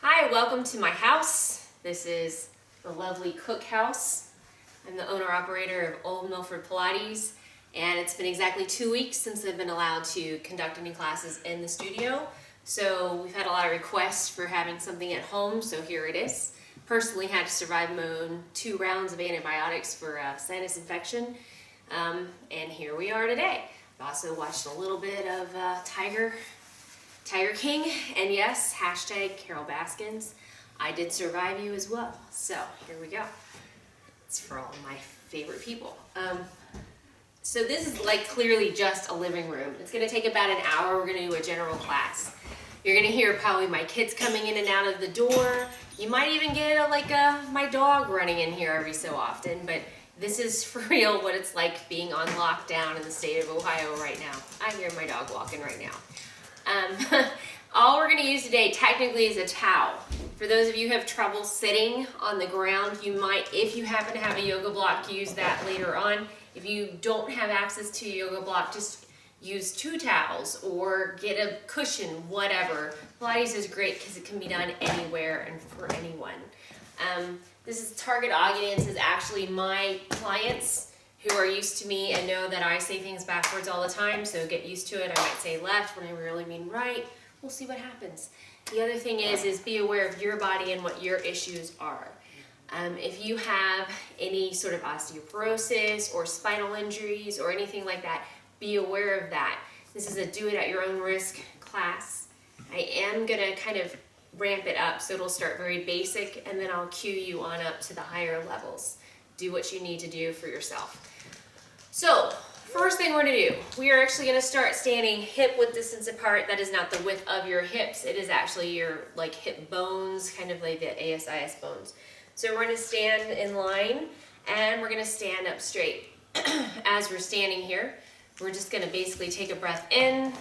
Hi, welcome to my house. This is the lovely Cook House. I'm the owner-operator of Old Milford Pilates, and it's been exactly 2 weeks since I've been allowed to conduct any classes in the studio. So we've had a lot of requests for having something at home, so here it is. Personally had to survive my own 2 rounds of antibiotics for sinus infection, and here we are today. I've also watched a little bit of Tiger King, and yes, hashtag Carol Baskins. I did survive you as well. So here we go. It's for all my favorite people. So this is like clearly just a living room. It's gonna take about an hour. We're gonna do a general class. You're gonna hear probably my kids coming in and out of the door. You might even get my dog running in here every so often, but this is for real what it's like being on lockdown in the state of Ohio right now. I hear my dog walking right now. All we're going to use today technically is a towel. For those of you who have trouble sitting on the ground, you might, if you happen to have a yoga block, use that later on. If you don't have access to a yoga block, just use 2 towels or get a cushion, whatever. Pilates is great because it can be done anywhere and for anyone. This is target audience is actually my clients who are used to me and know that I say things backwards all the time, so get used to it. I might say left when I really mean right. We'll see what happens. The other thing is be aware of your body and what your issues are. If you have any sort of osteoporosis or spinal injuries or anything like that, be aware of that. This is a do it at your own risk class. I am gonna kind of ramp it up, so it'll start very basic and then I'll cue you on up to the higher levels. Do what you need to do for yourself. So, first thing we're gonna do, we are actually gonna start standing hip width distance apart. That is not the width of your hips, it is actually your hip bones, kind of like the ASIS bones. So we're gonna stand in line and we're gonna stand up straight. As we're standing here, we're just gonna basically take a breath in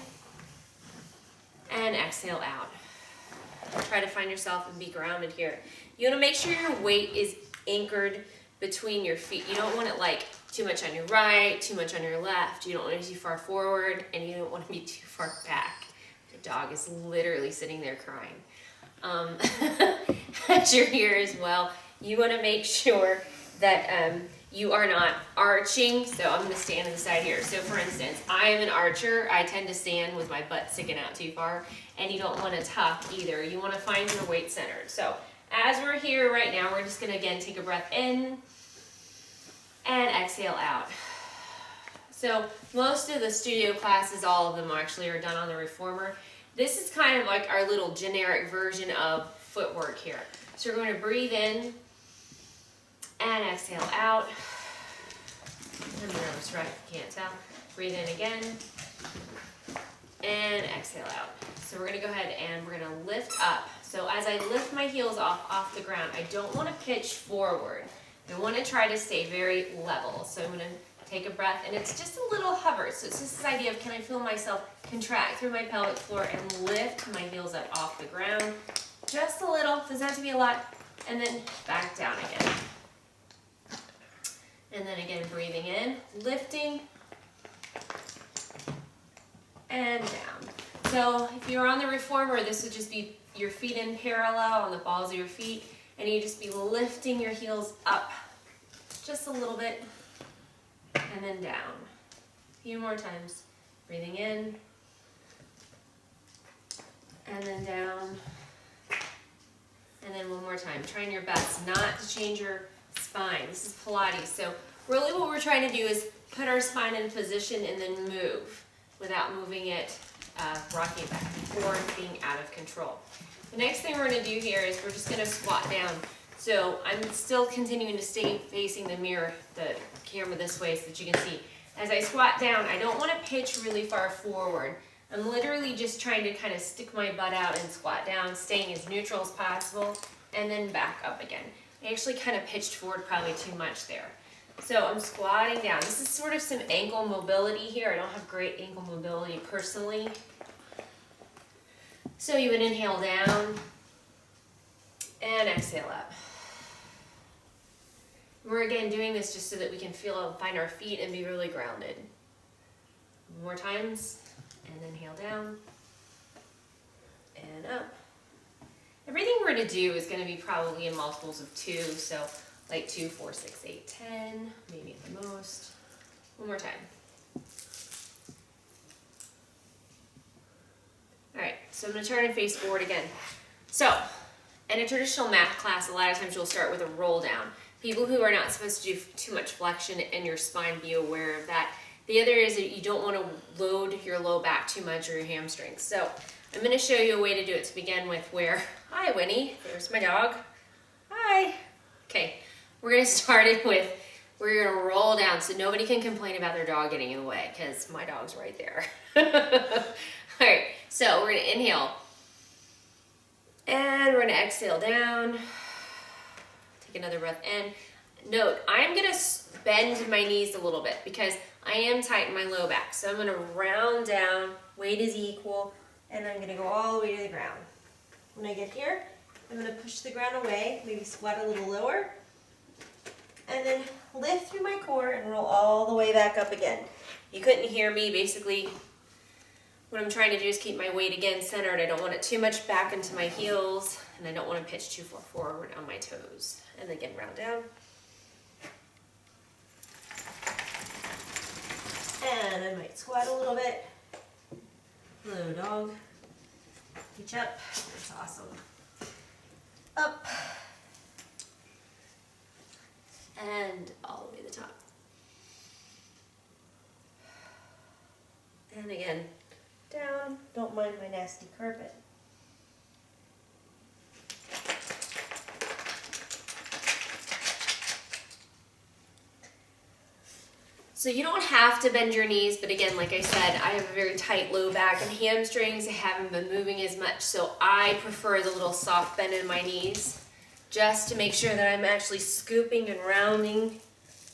and exhale out. Try to find yourself and be grounded here. You wanna make sure your weight is anchored between your feet. You don't want it too much on your right, too much on your left. You don't want to be too far forward, and you don't want to be too far back. The dog is literally sitting there crying. As you're here as well, you want to make sure that you are not arching. So I'm going to stand to the side here. So for instance, I am an archer. I tend to stand with my butt sticking out too far, and you don't want to tuck either. You want to find your weight centered. So as we're here right now, we're just going to again take a breath in and exhale out. So most of the studio classes, all of them actually are done on the reformer. This is kind of like our little generic version of footwork here. So we're going to breathe in and exhale out. I'm nervous, right? If you can't tell. Breathe in again and exhale out. So we're going to go ahead and we're going to lift up. So as I lift my heels off the ground, I don't want to pitch forward. I want to try to stay very level. So I'm going to take a breath, and it's just a little hover. So it's just this idea of, can I feel myself contract through my pelvic floor and lift my heels up off the ground? Just a little, doesn't have to be a lot, and then back down again. And then again, breathing in, lifting, and down. So if you're on the reformer, this would just be your feet in parallel on the balls of your feet, and you just be lifting your heels up just a little bit and then down. A few more times. Breathing in and then down, and then one more time. Trying your best not to change your spine. This is Pilates, so really what we're trying to do is put our spine in position and then move without moving it, rocking it back and forth, being out of control. The next thing we're going to do here is we're just going to squat down. So I'm still continuing to stay facing the mirror, the camera this way so that you can see. As I squat down, I don't want to pitch really far forward. I'm literally just trying to kind of stick my butt out and squat down, staying as neutral as possible, and then back up again. I actually kind of pitched forward probably too much there. So I'm squatting down. This is sort of some ankle mobility here. I don't have great ankle mobility personally. So you would inhale down and exhale up. We're again doing this just so that we can find our feet and be really grounded. More times, and inhale down and up prefer to do is going to be probably in multiples of 2, so like 2, 4, 6, 8, 10, maybe at the most. One more time. Alright, so I'm going to turn and face forward again. So, in a traditional mat class, a lot of times you'll start with a roll down. People who are not supposed to do too much flexion in your spine, be aware of that. The other is that you don't want to load your low back too much or your hamstrings. So I'm going to show you a way to do it to begin with where, hi Winnie, there's my dog. Hi. Okay, we're going to start it with, we're going to roll down so nobody can complain about their dog getting in the way because my dog's right there. All right, so we're going to inhale. And we're going to exhale down. Take another breath in. Note, I'm going to bend my knees a little bit because I am tight in my low back. So I'm going to round down, weight is equal, and I'm going to go all the way to the ground. When I get here, I'm going to push the ground away, maybe squat a little lower, and then lift through my core and roll all the way back up again. You couldn't hear me. Basically, what I'm trying to do is keep my weight again centered. I don't want it too much back into my heels, and I don't want to pitch too far forward on my toes. And then again, round down. And I might squat a little bit. Hello, dog. Reach up. That's awesome. Up. And all the way to the top. And again, down. Don't mind my nasty carpet. So you don't have to bend your knees, but again, like I said, I have a very tight low back and hamstrings. I haven't been moving as much, so I prefer the little soft bend in my knees just to make sure that I'm actually scooping and rounding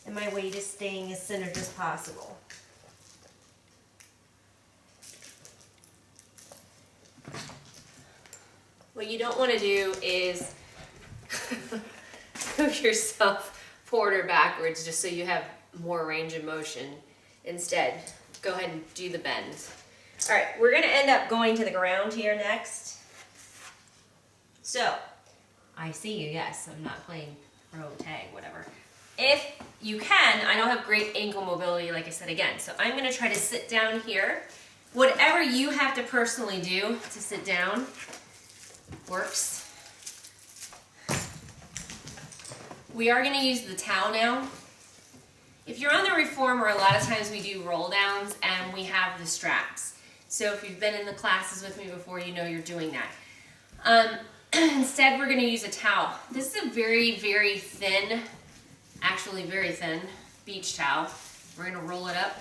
and my weight is staying as centered as possible. What you don't want to do is move yourself forward or backwards just so you have more range of motion. Instead, go ahead and do the bends. All right, we're going to end up going to the ground here next. So, I see you, yes, I'm not playing pro tag, whatever. If you can, I don't have great ankle mobility, like I said again, so I'm going to try to sit down here. Whatever you have to personally do to sit down works. We are going to use the towel now. If you're on the reformer, a lot of times we do roll downs and we have the straps. So if you've been in the classes with me before, you know you're doing that. Instead, we're going to use a towel. This is a very, very thin, actually very thin beach towel. We're going to roll it up.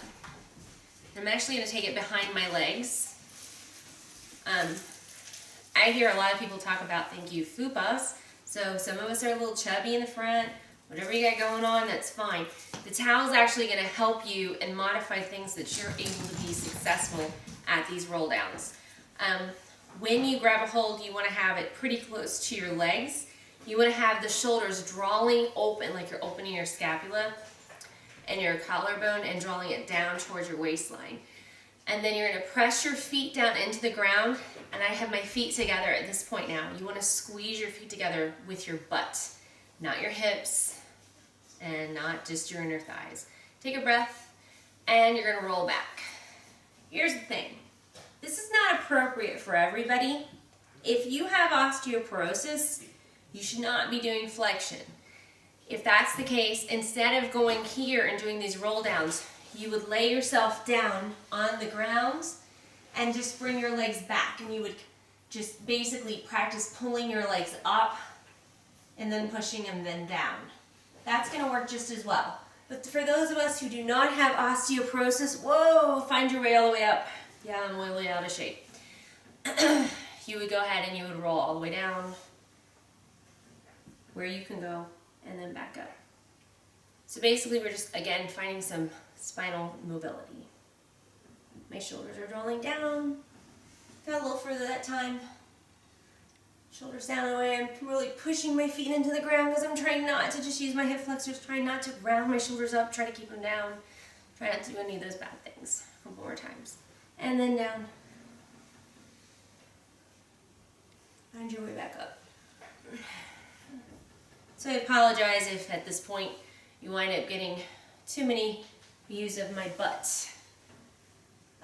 I'm actually going to take it behind my legs. I hear a lot of people talk about, thank you, fupas. So some of us are a little chubby in the front. Whatever you got going on, that's fine. The towel is actually going to help you and modify things that you're able to be successful at these roll downs. When you grab a hold, you want to have it pretty close to your legs. You want to have the shoulders drawing open, like you're opening your scapula and your collarbone and drawing it down towards your waistline. And then you're going to press your feet down into the ground, and I have my feet together at this point now. You want to squeeze your feet together with your butt, not your hips, and not just your inner thighs. Take a breath, and you're going to roll back. Here's the thing. This is not appropriate for everybody. If you have osteoporosis, you should not be doing flexion. If that's the case, instead of going here and doing these roll downs, you would lay yourself down on the ground and just bring your legs back, and you would just basically practice pulling your legs up and then pushing them then down. That's going to work just as well. But for those of us who do not have osteoporosis, whoa, find your way all the way up. Yeah, I'm way out of shape. You would go ahead and you would roll all the way down where you can go and then back up. So basically we're just, again, finding some spinal mobility. My shoulders are drawing down. Got a little further that time. Shoulders down and away. I'm really pushing my feet into the ground because I'm trying not to just use my hip flexors, trying not to round my shoulders up, try to keep them down. Try not to do any of those bad things. A couple more times. And then down. Find your way back up. So I apologize if at this point you wind up getting too many views of my butt.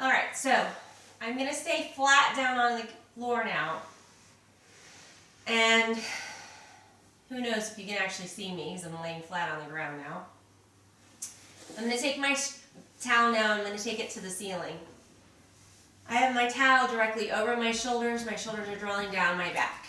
All right, so I'm gonna stay flat down on the floor now. And who knows if you can actually see me because I'm laying flat on the ground now. I'm gonna take my towel now, I'm gonna take it to the ceiling. I have my towel directly over my shoulders are drawing down my back.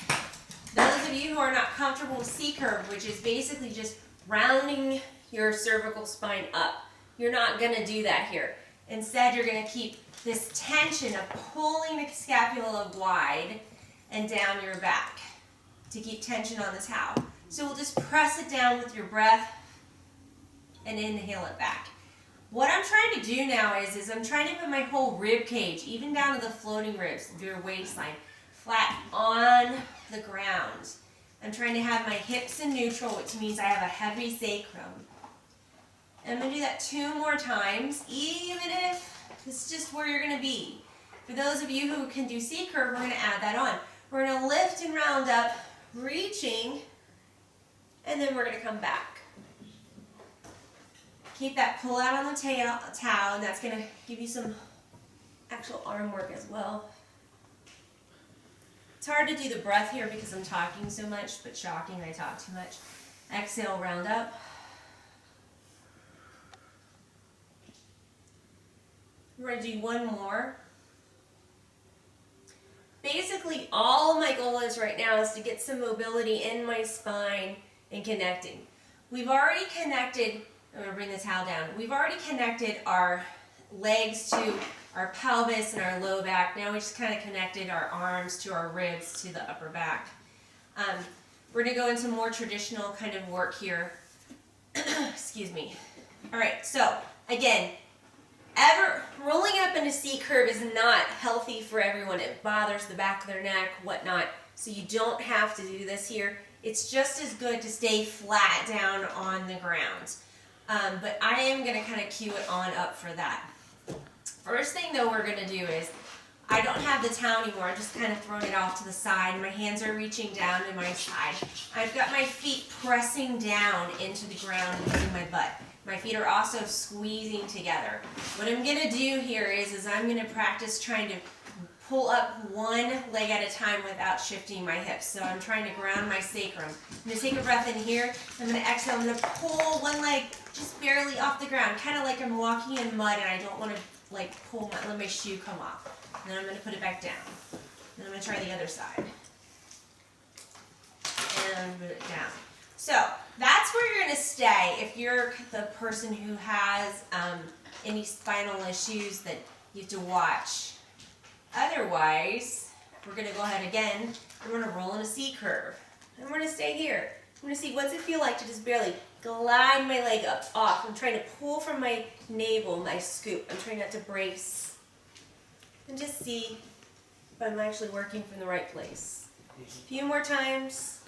Those of you who are not comfortable with C-curve, which is basically just rounding your cervical spine up, you're not gonna do that here. Instead, you're gonna keep this tension of pulling the scapula wide and down your back to keep tension on the towel. So we'll just press it down with your breath and inhale it back. What I'm trying to do now is I'm trying to put my whole rib cage, even down to the floating ribs of your waistline, flat on the ground. I'm trying to have my hips in neutral, which means I have a heavy sacrum. And I'm going to do that 2 more times, even if it's just where you're going to be. For those of you who can do C-curve, we're going to add that on. We're going to lift and round up, reaching, and then we're going to come back. Keep that pull out on the towel, and that's going to give you some actual arm work as well. It's hard to do the breath here because I'm talking so much, but shocking, I talk too much. Exhale, round up. We're going to do 1 more. Basically, all my goal is right now is to get some mobility in my spine and connecting. We've already connected, I'm going to bring the towel down. We've already connected our legs to our pelvis and our low back. Now we just kind of connected our arms to our ribs to the upper back. We're going to go into more traditional kind of work here. Excuse me. All right, so again, rolling up in a C-curve is not healthy for everyone. It bothers the back of their neck, whatnot. So you don't have to do this here. It's just as good to stay flat down on the ground. But I am going to kind of cue it on up for that. First thing though we're going to do is, I don't have the towel anymore. I'm just kind of throwing it off to the side. My hands are reaching down to my side. I've got my feet pressing down into the ground using my butt. My feet are also squeezing together. What I'm going to do here is I'm going to practice trying to pull up one leg at a time without shifting my hips. So I'm trying to ground my sacrum. I'm going to take a breath in here. I'm going to exhale. I'm going to pull one leg just barely off the ground, kind of like I'm walking in mud and I don't want to like let my shoe come off. And then I'm going to put it back down. Then I'm going to try the other side. And put it down. So that's where you're going to stay if you're the person who has any spinal issues that you have to watch. Otherwise, we're going to go ahead again, and we're going to roll in a C-curve. And we're going to stay here. I'm going to see what's it feel like to just barely glide my leg up, off. I'm trying to pull from my navel, my scoop. I'm trying not to brace. And just see if I'm actually working from the right place. A few more times.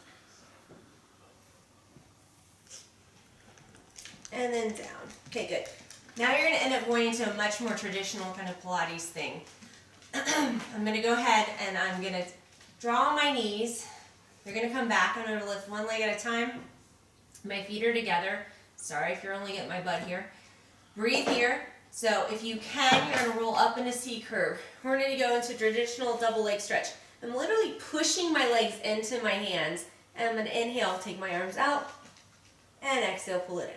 And then down. Okay, good. Now you're going to end up going into a much more traditional kind of Pilates thing. I'm going to go ahead and I'm going to draw on my knees. They're going to come back. I'm going to lift one leg at a time. My feet are together. Sorry if you're only getting my butt here. Breathe here. So if you can, you're going to roll up in a C-curve. We're going to go into traditional double leg stretch. I'm literally pushing my legs into my hands. And I'm going to inhale, take my arms out, and exhale, pull it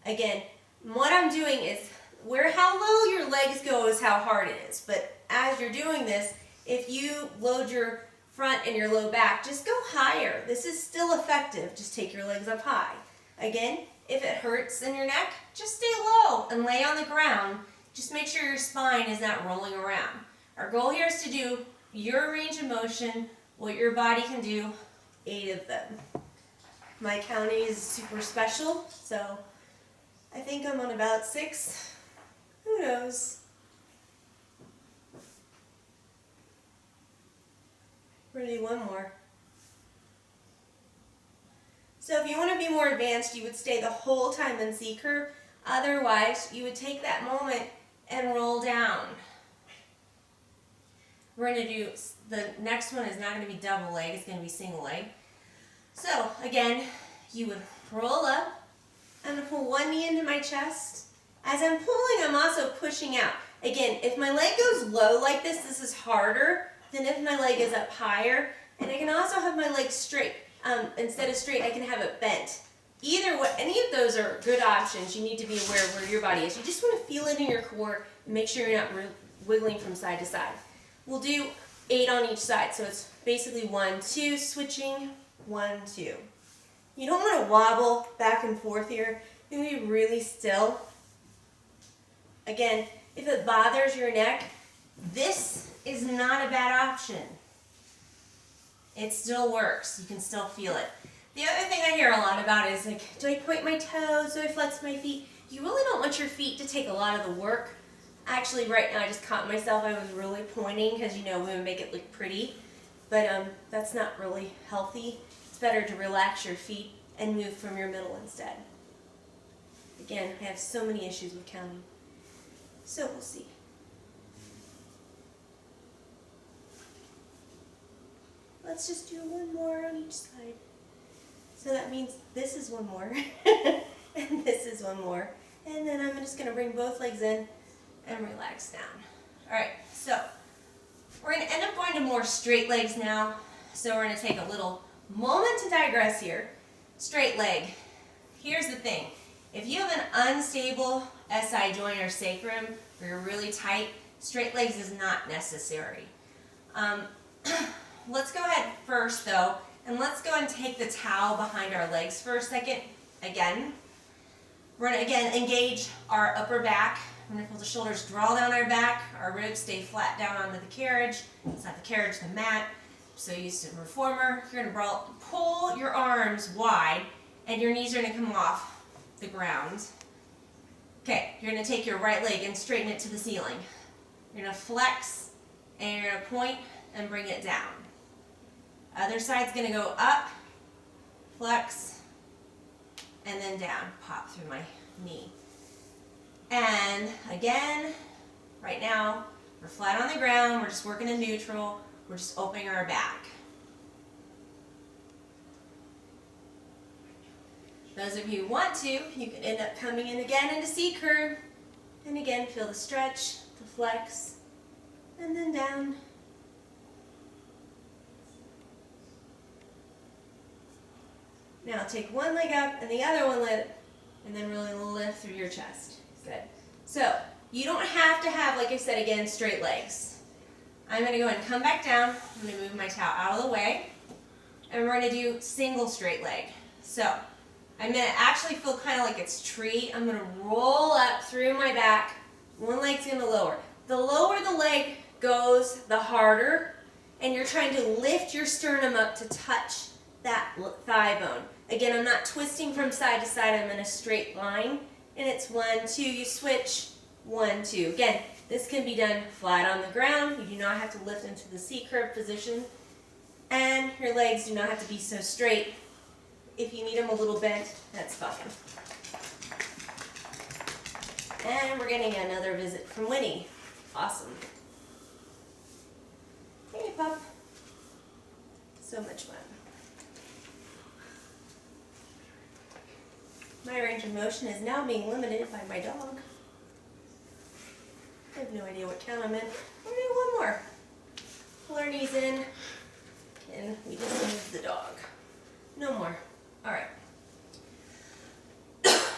in. Again, what I'm doing is how low your legs go is how hard it is. But as you're doing this, if you load your front and your low back, just go higher. This is still effective. Just take your legs up high. Again, if it hurts in your neck, just stay low and lay on the ground. Just make sure your spine is not rolling around. Our goal here is to do your range of motion, what your body can do, 8 of them. My counting is super special, so I think I'm on about 6. Who knows? We're going to do one more. So if you want to be more advanced, you would stay the whole time in C-curve. Otherwise, you would take that moment and roll down. We're going to do, the next one is not going to be double leg, it's going to be single leg. So again, you would roll up. I'm going to pull one knee into my chest. As I'm pulling, I'm also pushing out. Again, if my leg goes low like this is harder than if my leg is up higher. And I can also have my leg straight. Instead of straight, I can have it bent. Either way, any of those are good options. You need to be aware of where your body is. You just want to feel it in your core and make sure you're not wiggling from side to side. We'll do 8 on each side. So it's basically 1, 2, switching, 1, 2. You don't want to wobble back and forth here. You want to be really still. Again, if it bothers your neck, this is not a bad option. It still works. You can still feel it. The other thing I hear a lot about is like, do I point my toes? Do I flex my feet? You really don't want your feet to take a lot of the work. Actually, right now I just caught myself. I was really pointing because, you know, women make it look pretty. But that's not really healthy. It's better to relax your feet and move from your middle instead. Again, I have so many issues with counting. So we'll see. Let's just do one more on each side. So that means this is one more, and this is one more. And then I'm just going to bring both legs in and relax down. All right, so we're going to end up going to more straight legs now. So we're going to take a little moment to digress here. Straight leg. Here's the thing. If you have an unstable SI joint or sacrum, or you're really tight, straight legs is not necessary. Let's go ahead first though, and let's go and take the towel behind our legs for a second. Again, we're going to again engage our upper back. We're going to feel the shoulders draw down our back, our ribs stay flat down onto the carriage. It's not the carriage, the mat. So used to reformer. You're going to pull your arms wide, and your knees are going to come off the ground. Okay, you're going to take your right leg and straighten it to the ceiling. You're going to flex, and you're going to point and bring it down. Other side's going to go up, flex, and then down. Pop through my knee. And again, right now, we're flat on the ground. We're just working in neutral. We're just opening our back. Those of you who want to, you can end up coming in again into C curve. And again, feel the stretch, the flex, and then down. Now take one leg up and the other one lift, and then really lift through your chest. Good. So, you don't have to have, like I said again, straight legs. I'm going to go and come back down. I'm going to move my towel out of the way. And we're going to do single straight leg. So, I'm going to actually feel kind of like it's tree. I'm going to roll up through my back. One leg's going to lower. The lower the leg goes, the harder. And you're trying to lift your sternum up to touch that thigh bone. Again, I'm not twisting from side to side. I'm in a straight line. And it's 1, 2. You switch. 1, 2. Again, this can be done flat on the ground. You do not have to lift into the C-curve position. And your legs do not have to be so straight. If you need them a little bent, that's fine. And we're getting another visit from Winnie. Awesome. Hey, pup. So much fun. My range of motion is now being limited by my dog. I have no idea what count I'm in. We're going to do one more. Pull our knees in, and we just move the dog. No more. All right.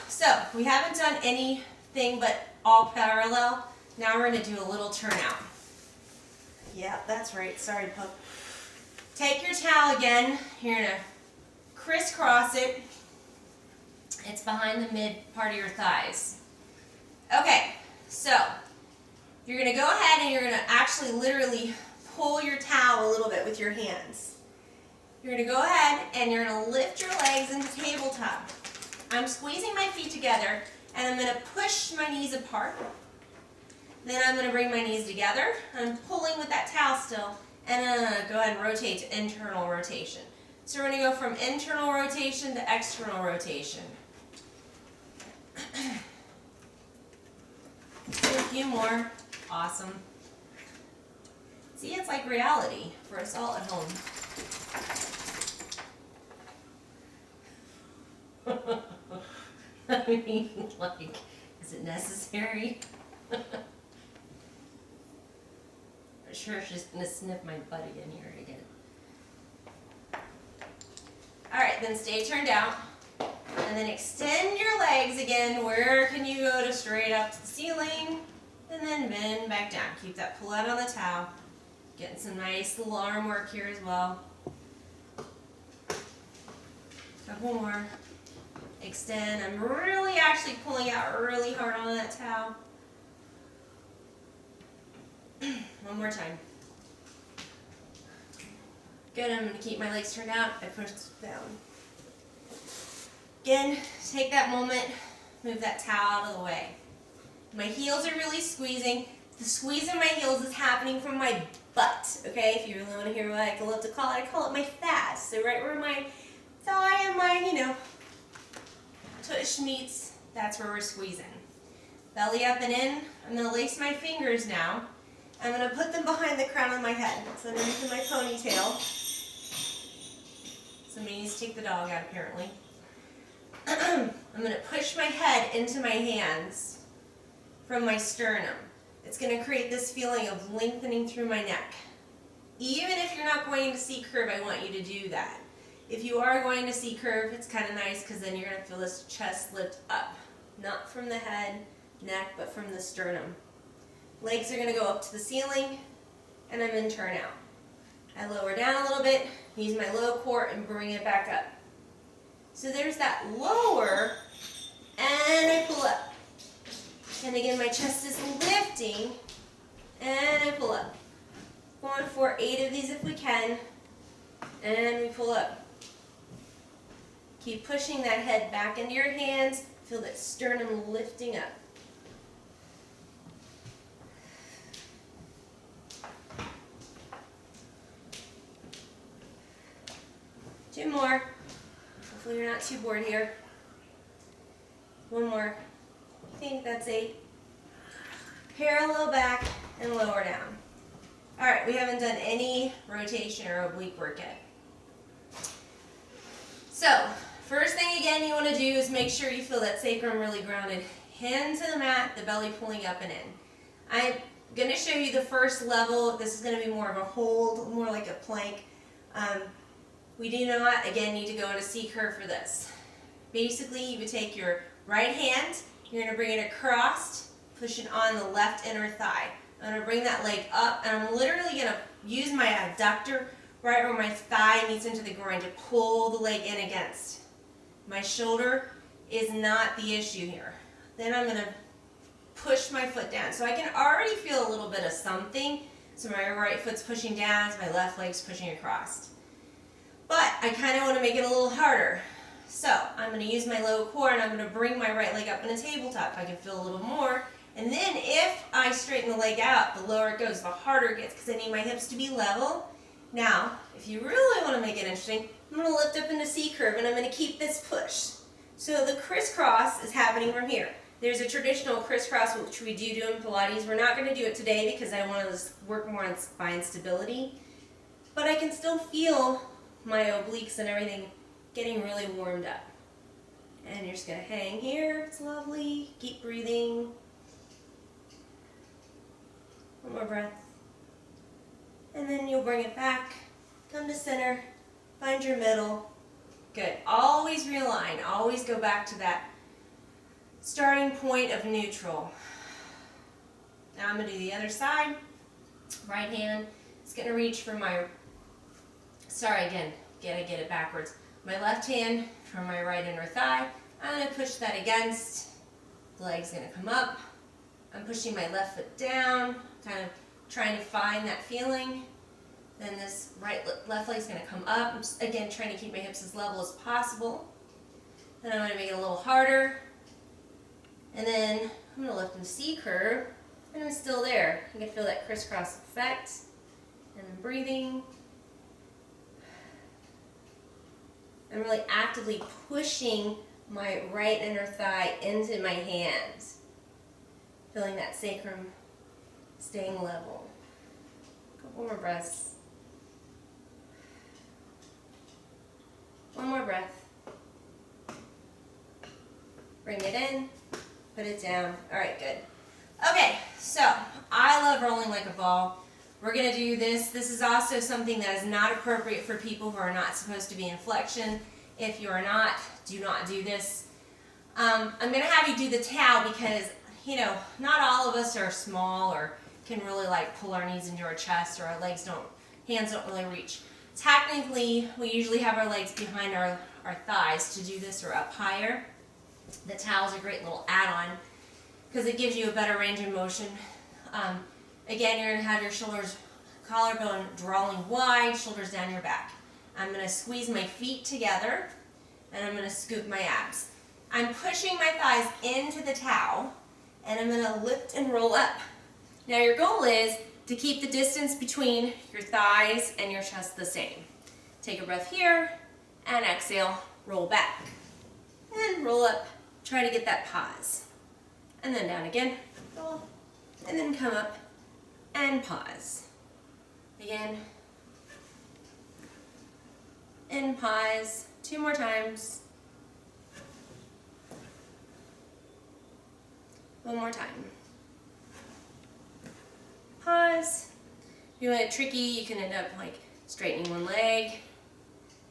So, we haven't done anything but all parallel. Now we're going to do a little turnout. Yeah, that's right. Sorry, pup. Take your towel again. You're going to crisscross it. It's behind the mid part of your thighs. Okay, so you're going to go ahead and you're going to actually literally pull your towel a little bit with your hands. You're going to go ahead and you're going to lift your legs into tabletop. I'm squeezing my feet together and I'm going to push my knees apart. Then I'm going to bring my knees together. I'm pulling with that towel still, and then I'm going to go ahead and rotate to internal rotation. So we're going to go from internal rotation to external rotation. Do a few more. Awesome. See, it's like reality for us all at home. I mean, like, is it necessary? I'm sure she's gonna sniff my butt again here again. Alright, then stay turned out. And then extend your legs again. Where can you go to straight up to the ceiling? And then bend back down. Keep that pull out on the towel. Getting some nice little arm work here as well. Couple more. Extend. I'm really actually pulling out really hard on that towel. One more time. Good, I'm going to keep my legs turned out. I push down. Again, take that moment, move that towel out of the way. My heels are really squeezing. The squeeze in my heels is happening from my butt, okay? If you really want to hear what I love to call it, I call it my fat. So right where my thigh and my, tush meets, that's where we're squeezing. Belly up and in. I'm going to lace my fingers now. I'm going to put them behind the crown of my head. It's underneath my ponytail. Somebody needs to take the dog out, apparently. I'm going to push my head into my hands from my sternum. It's going to create this feeling of lengthening through my neck. Even if you're not going to C-curve, I want you to do that. If you are going to C-curve, it's kind of nice because then you're going to feel this chest lift up. Not from the head, neck, but from the sternum. Legs are going to go up to the ceiling, and I'm in turn out. I lower down a little bit, use my low core, and bring it back up. So there's that lower, and I pull up. And again, my chest is lifting, and I pull up. Going for 8 of these if we can, and we pull up. Keep pushing that head back into your hands. Feel that sternum lifting up. Two more. Hopefully you're not too bored here. One more. I think that's 8. Parallel back and lower down. All right, we haven't done any rotation or oblique work yet. So, first thing again you want to do is make sure you feel that sacrum really grounded. Hand to the mat, the belly pulling up and in. I'm going to show you the first level. This is going to be more of a hold, more like a plank. We do not, again, need to go into C-curve for this. Basically, you would take your right hand, you're going to bring it across, push it on the left inner thigh. I'm going to bring that leg up, and I'm literally going to use my adductor right where my thigh meets into the groin to pull the leg in against. My shoulder is not the issue here. Then I'm going to push my foot down. So I can already feel a little bit of something. So my right foot's pushing down, so my left leg's pushing across. But I kind of want to make it a little harder. So I'm going to use my low core and I'm going to bring my right leg up in a tabletop. I can feel a little more. And then if I straighten the leg out, the lower it goes, the harder it gets because I need my hips to be level. Now, if you really want to make it interesting, I'm going to lift up into C-curve and I'm going to keep this push. So the crisscross is happening from here. There's a traditional crisscross which we do in Pilates. We're not going to do it today because I want to work more on spine stability. But I can still feel my obliques and everything getting really warmed up. And you're just going to hang here. It's lovely. Keep breathing. One more breath. And then you'll bring it back. Come to center. Find your middle. Good. Always realign. Always go back to that starting point of neutral. Now I'm going to do the other side. Right hand is going to reach for my, gotta get it backwards. My left hand from my right inner thigh. I'm going to push that against. The leg's going to come up. I'm pushing my left foot down, kind of trying to find that feeling. Then this left leg's going to come up. I'm just, again, trying to keep my hips as level as possible. Then I'm going to make it a little harder. And then I'm going to lift into C-curve. And I'm still there. You can feel that crisscross effect. And I'm breathing. I'm really actively pushing my right inner thigh into my hands. Feeling that sacrum staying level. Couple more breaths. One more breath. Bring it in, put it down. All right, good. Okay, so I love rolling like a ball. We're gonna do this. This is also something that is not appropriate for people who are not supposed to be in flexion. If you are not, do not do this. I'm gonna have you do the towel because, you know, not all of us are small or can really like pull our knees into our chest, or our hands don't really reach. Technically, we usually have our legs behind our thighs to do this, or up higher. The towel's a great little add-on because it gives you a better range of motion. Again, you're going to have your shoulders, collarbone drawing wide, shoulders down your back. I'm going to squeeze my feet together, and I'm going to scoop my abs. I'm pushing my thighs into the towel, and I'm going to lift and roll up. Now your goal is to keep the distance between your thighs and your chest the same. Take a breath here, and exhale, roll back. And roll up, try to get that pause. And then down again, roll, and then come up and pause. Again, and pause, 2 more times. 1 more time. Pause. If you want it tricky, you can end up like straightening one leg,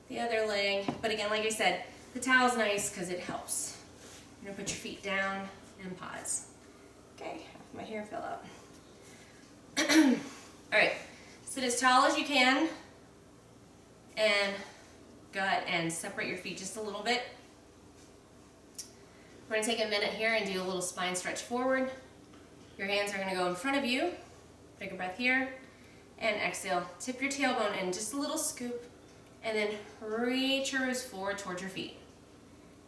the other leg. But again, like I said, the towel's nice because it helps. You're gonna put your feet down and pause. Okay, my hair fell out. All right, sit as tall as you can, and go ahead and separate your feet just a little bit. We're gonna take a minute here and do a little spine stretch forward. Your hands are gonna go in front of you. Take a breath here, and exhale. Tip your tailbone in, just a little scoop, and then reach your wrists forward towards your feet.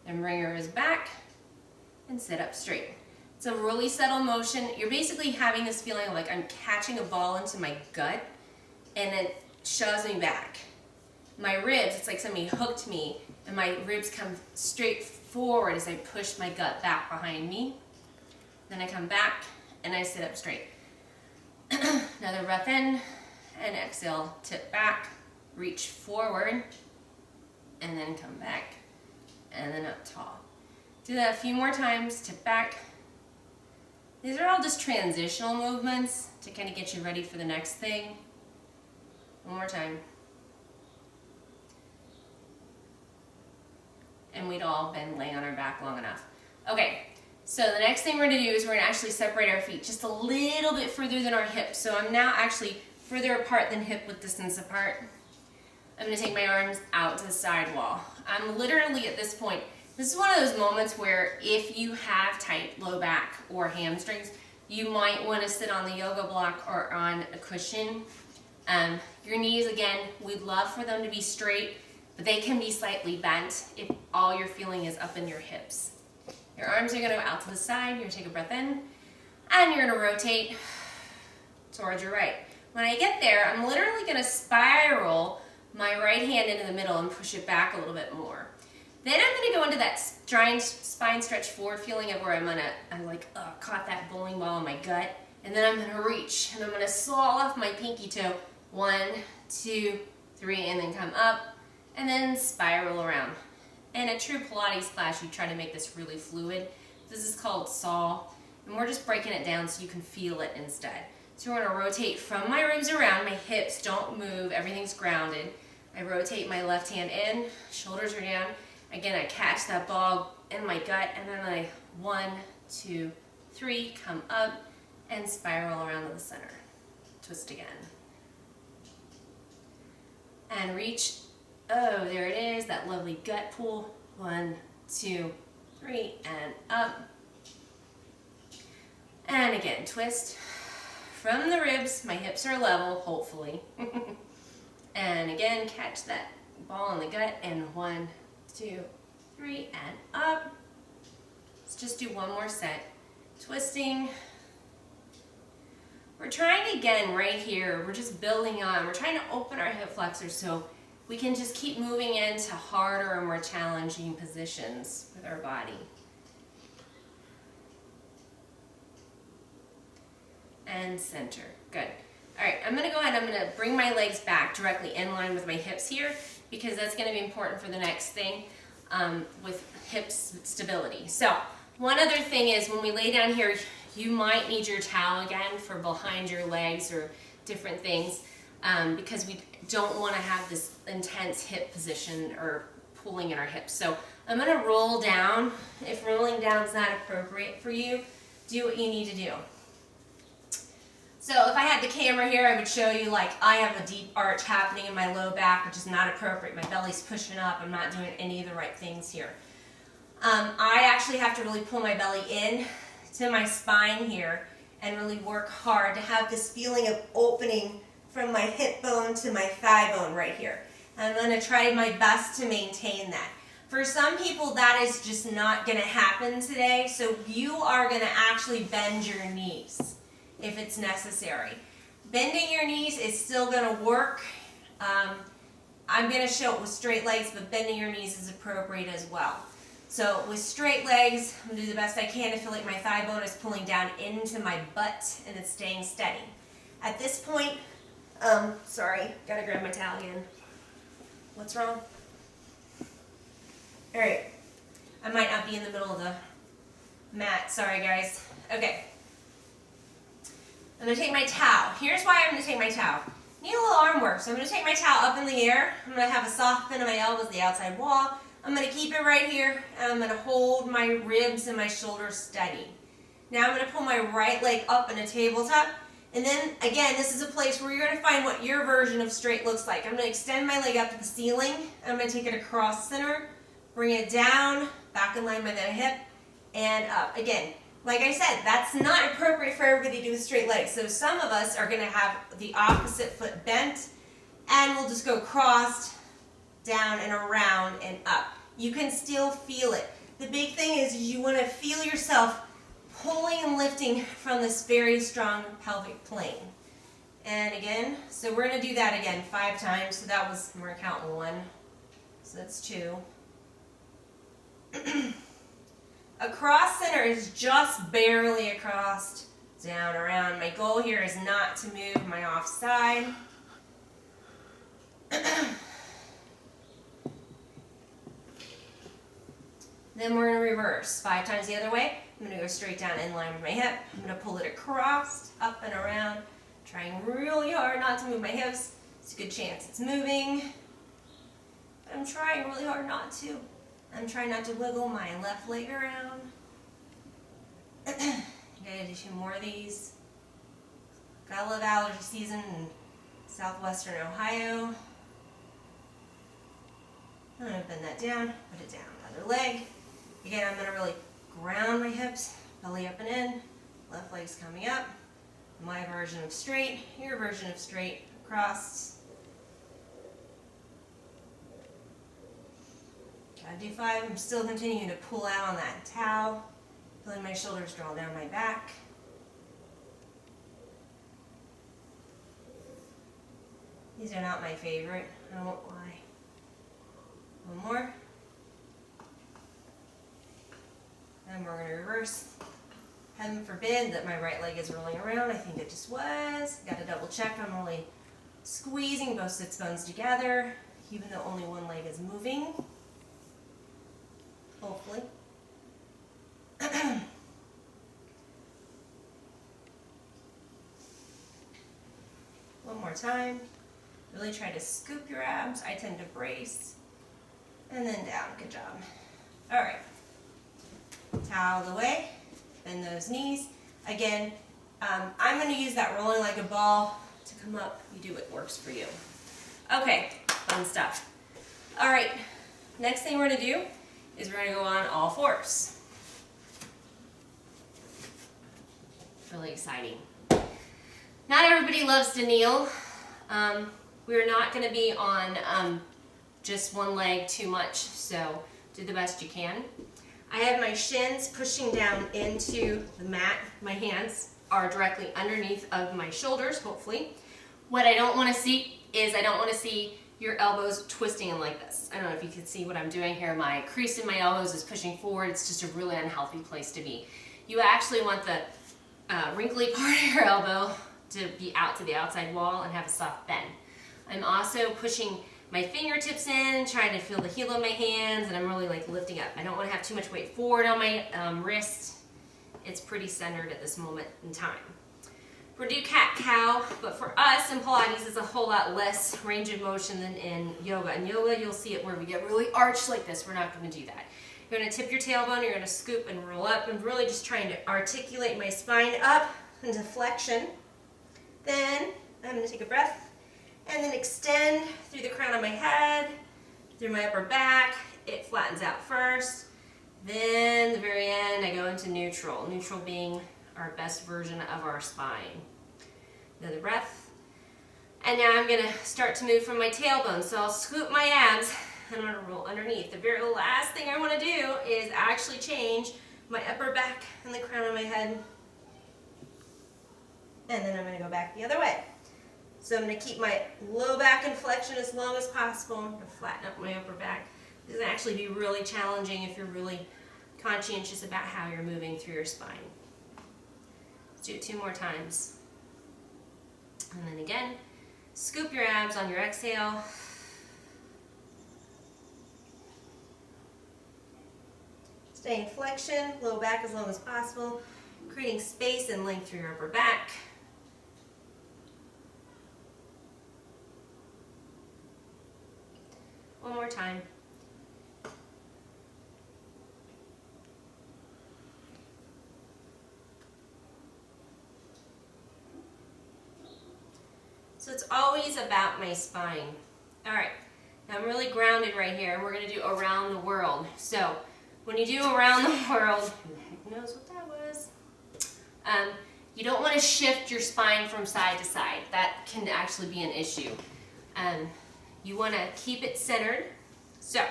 Then bring your wrists back, and sit up straight. It's a really subtle motion. You're basically having this feeling like I'm catching a ball into my gut, and it shoves me back. My ribs, it's like somebody hooked me, and my ribs come straight forward as I push my gut back behind me. Then I come back, and I sit up straight. Another breath in, and exhale, tip back, reach forward, and then come back, and then up tall. Do that a few more times, tip back. These are all just transitional movements to kind of get you ready for the next thing. 1 more time. And we'd all been laying on our back long enough. Okay, so the next thing we're gonna do is we're gonna actually separate our feet just a little bit further than our hips. So I'm now actually further apart than hip width distance apart. I'm gonna take my arms out to the side wall. I'm literally at this point, this is one of those moments where if you have tight low back or hamstrings, you might want to sit on the yoga block or on a cushion. Your knees, again, we'd love for them to be straight, but they can be slightly bent if all you're feeling is up in your hips. Your arms are going to go out to the side. You're going to take a breath in, and you're going to rotate towards your right. When I get there, I'm literally going to spiral my right hand into the middle and push it back a little bit more. Then I'm going to go into that giant spine stretch forward feeling of where I'm like, caught that bowling ball in my gut. And then I'm going to reach, and I'm going to saw off my pinky toe. 1, 2, 3, and then come up, and then spiral around. In a true Pilates class, you try to make this really fluid. This is called saw, and we're just breaking it down so you can feel it instead. So we're going to rotate from my ribs around, my hips don't move, everything's grounded. I rotate my left hand in, shoulders are down. Again, I catch that ball in my gut, and then I 1, 2, 3, come up, and spiral around to the center. Twist again. And reach. Oh, there it is, that lovely gut pull. 1, 2, 3, and up. And again, twist from the ribs. My hips are level, hopefully. And again, catch that ball in the gut, and 1, 2, 3, and up. Let's just do 1 more set. Twisting. We're trying again right here. We're just building on. We're trying to open our hip flexors so we can just keep moving into harder and more challenging positions with our body. And center. Good. All right, I'm going to go ahead and I'm going to bring my legs back directly in line with my hips here because that's going to be important for the next thing with hip stability. So One other thing is when we lay down here, you might need your towel again for behind your legs or different things because we don't want to have this intense hip position or pulling in our hips. So I'm going to roll down. If rolling down is not appropriate for you, do what you need to do. So if I had the camera here, I would show you like I have a deep arch happening in my low back, which is not appropriate. My belly's pushing up. I'm not doing any of the right things here. I actually have to really pull my belly in to my spine here and really work hard to have this feeling of opening from my hip bone to my thigh bone right here. I'm going to try my best to maintain that. For some people, that is just not going to happen today, so you are going to actually bend your knees if it's necessary. Bending your knees is still going to work. I'm going to show it with straight legs, but bending your knees is appropriate as well. So with straight legs, I'm going to do the best I can to feel like my thigh bone is pulling down into my butt and it's staying steady. At this point, sorry, gotta grab my towel again. What's wrong? All right, I might not be in the middle of the mat, sorry guys. Okay, I'm gonna take my towel. Here's why I'm gonna take my towel. Need a little arm work, so I'm gonna take my towel up in the air. I'm gonna have a soft bend of my elbows, the outside wall. I'm going to keep it right here, and I'm going to hold my ribs and my shoulders steady. Now I'm going to pull my right leg up in a tabletop, and then, again, this is a place where you're going to find what your version of straight looks like. I'm going to extend my leg up to the ceiling, and I'm going to take it across center, bring it down, back in line with the hip, and up. Again, like I said, that's not appropriate for everybody to do with straight legs. So some of us are going to have the opposite foot bent, and we'll just go crossed, down and around and up. You can still feel it. The big thing is you want to feel yourself pulling and lifting from this very strong pelvic plane. And again, so we're going to do that again 5 times. So that was, we're counting 1. So that's 2. Across center is just barely across, down, around. My goal here is not to move my offside. Then we're going to reverse 5 times the other way. I'm going to go straight down in line with my hip. I'm going to pull it across, up and around, trying really hard not to move my hips. It's a good chance it's moving. I'm trying really hard not to. I'm trying not to wiggle my left leg around. I'm going to do 2 more of these. Gotta love allergy season in southwestern Ohio. I'm going to bend that down, put it down. Other leg. Again, I'm going to really ground my hips, belly up and in, left leg's coming up. My version of straight, your version of straight, across. Gotta do 5. I'm still continuing to pull out on that towel, feeling my shoulders draw down my back. These are not my favorite, I won't lie. 1 more. And we're going to reverse. Heaven forbid that my right leg is rolling around. I think it just was. Got to double check. I'm really squeezing both sits bones together, even though only one leg is moving. Hopefully. One more time. Really try to scoop your abs. I tend to brace. And then down. Good job. All right. Towel the way. Bend those knees. Again, I'm going to use that rolling like a ball to come up. You do what works for you. Okay, fun stuff. All right, next thing we're going to do is we're going to go on all 4s. Really exciting. Not everybody loves to kneel. We're not going to be on just one leg too much, so do the best you can. I have my shins pushing down into the mat. My hands are directly underneath of my shoulders, hopefully. What I don't want to see is I don't want to see your elbows twisting in like this. I don't know if you can see what I'm doing here. My crease in my elbows is pushing forward. It's just a really unhealthy place to be. You actually want the wrinkly part of your elbow to be out to the outside wall and have a soft bend. I'm also pushing my fingertips in, trying to feel the heel of my hands, and I'm really like lifting up. I don't want to have too much weight forward on my wrist. It's pretty centered at this moment in time. We're gonna do cat-cow, but for us in Pilates, it's a whole lot less range of motion than in yoga. In yoga, you'll see it where we get really arched like this. We're not gonna do that. You're gonna tip your tailbone, you're gonna scoop and roll up, and really just trying to articulate my spine up into flexion. Then I'm gonna take a breath, and then extend through the crown of my head, through my upper back. It flattens out first. Then the very end, I go into neutral. Neutral being our best version of our spine. Another breath. And now I'm gonna start to move from my tailbone. So I'll scoop my abs and I'm gonna roll underneath. The very last thing I wanna do is actually change my upper back and the crown of my head. And then I'm gonna go back the other way. So I'm gonna keep my low back in flexion as long as possible. I'm gonna flatten up my upper back. This can actually be really challenging if you're really conscientious about how you're moving through your spine. Let's do it 2 more times. And then again, scoop your abs on your exhale. Stay in flexion, low back as long as possible, creating space and length through your upper back. One more time. So it's always about my spine. All right, now I'm really grounded right here, and we're gonna do around the world. So when you do around the world, who the heck knows what that was? You don't wanna shift your spine from side to side. That can actually be an issue. You wanna keep it centered. So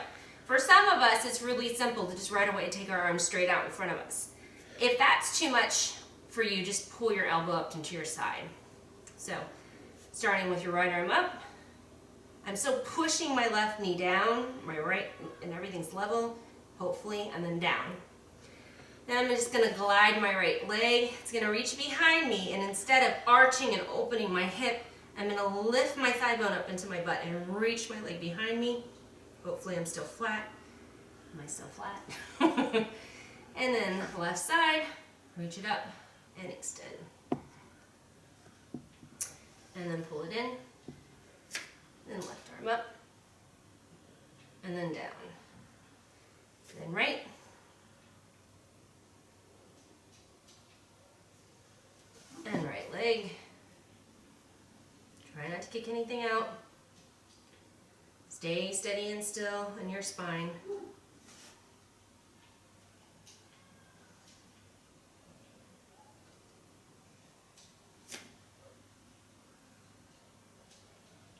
for some of us, it's really simple to just right away take our arms straight out in front of us. If that's too much for you, just pull your elbow up into your side. So starting with your right arm up, I'm still pushing my left knee down, my right, and everything's level, hopefully, and then down. Then I'm just gonna glide my right leg. It's gonna reach behind me, and instead of arching and opening my hip, I'm gonna lift my thigh bone up into my butt and reach my leg behind me. Hopefully I'm still flat. Am I still flat? And then the left side, reach it up and extend. And then pull it in, then left arm up, and then down. Then right, and right leg. Try not to kick anything out. Stay steady and still in your spine.